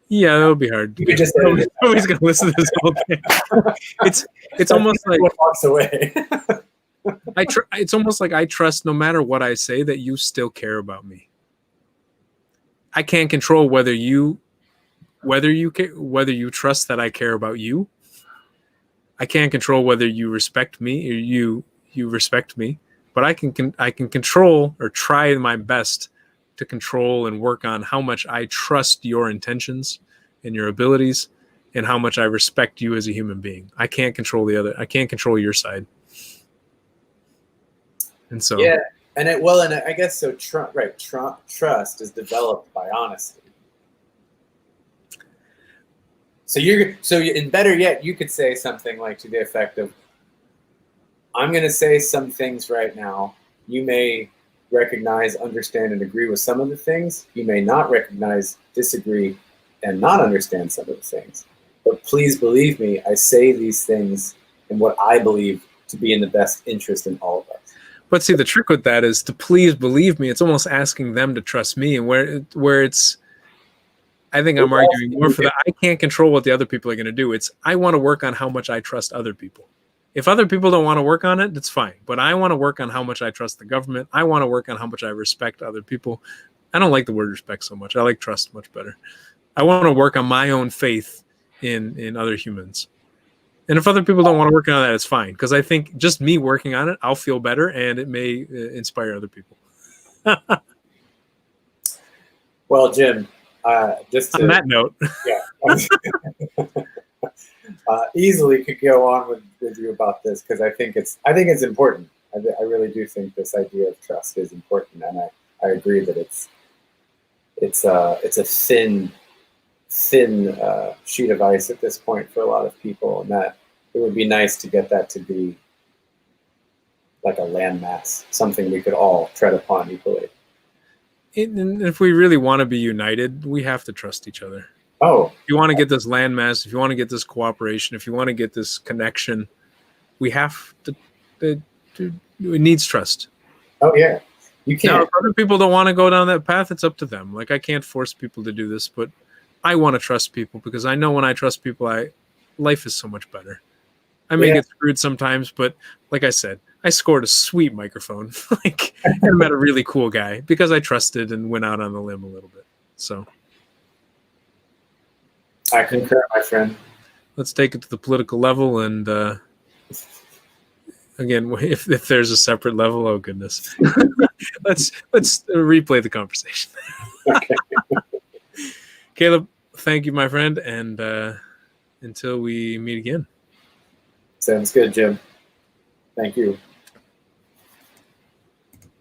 Yeah, that would be hard. You could just nobody's gonna listen to this whole thing. It's almost like walks away. It's almost like I trust no matter what I say that you still care about me. I can't control whether you trust that I care about you. I can't control whether you respect me or you respect me, but I can control or try my best to control and work on how much I trust your intentions and your abilities and how much I respect you as a human being. I can't control I can't control your side. And so And I guess so. Trust is developed by honesty. And better yet, you could say something like to the effect of, "I'm going to say some things right now. You may recognize, understand, and agree with some of the things. You may not recognize, disagree, and not understand some of the things. But please believe me, I say these things in what I believe to be in the best interest in all of us." But see, the trick with that is to please believe me. It's almost asking them to trust me, and where it's, I think I'm arguing more for that. I can't control what the other people are going to do. It's, I want to work on how much I trust other people. If other people don't want to work on it, that's fine. But I want to work on how much I trust the government. I want to work on how much I respect other people. I don't like the word respect so much. I like trust much better. I want to work on my own faith in other humans. And if other people don't want to work on that, it's fine. Because I think just me working on it, I'll feel better, and it may inspire other people. Well, Jim, just on that note, easily could go on with you about this, because I think it's important. I really do think this idea of trust is important, and I agree that it's a thin sheet of ice at this point for a lot of people, and that it would be nice to get that to be like a landmass, something we could all tread upon equally. And if we really want to be united, we have to trust each other. Oh, if you want to get this landmass, if you want to get this cooperation, if you want to get this connection, we have to. It needs trust. Oh yeah, you can't. Now, if other people don't want to go down that path, it's up to them. Like, I can't force people to do this, but I want to trust people, because I know when I trust people, life is so much better. I may get screwed sometimes, but like I said, I scored a sweet microphone. Like, and I met a really cool guy because I trusted and went out on the limb a little bit. So I concur, my friend. Let's take it to the political level, and again, if there's a separate level, oh goodness, let's replay the conversation. Okay. Caleb, thank you, my friend, and until we meet again. Sounds good, Jim. Thank you.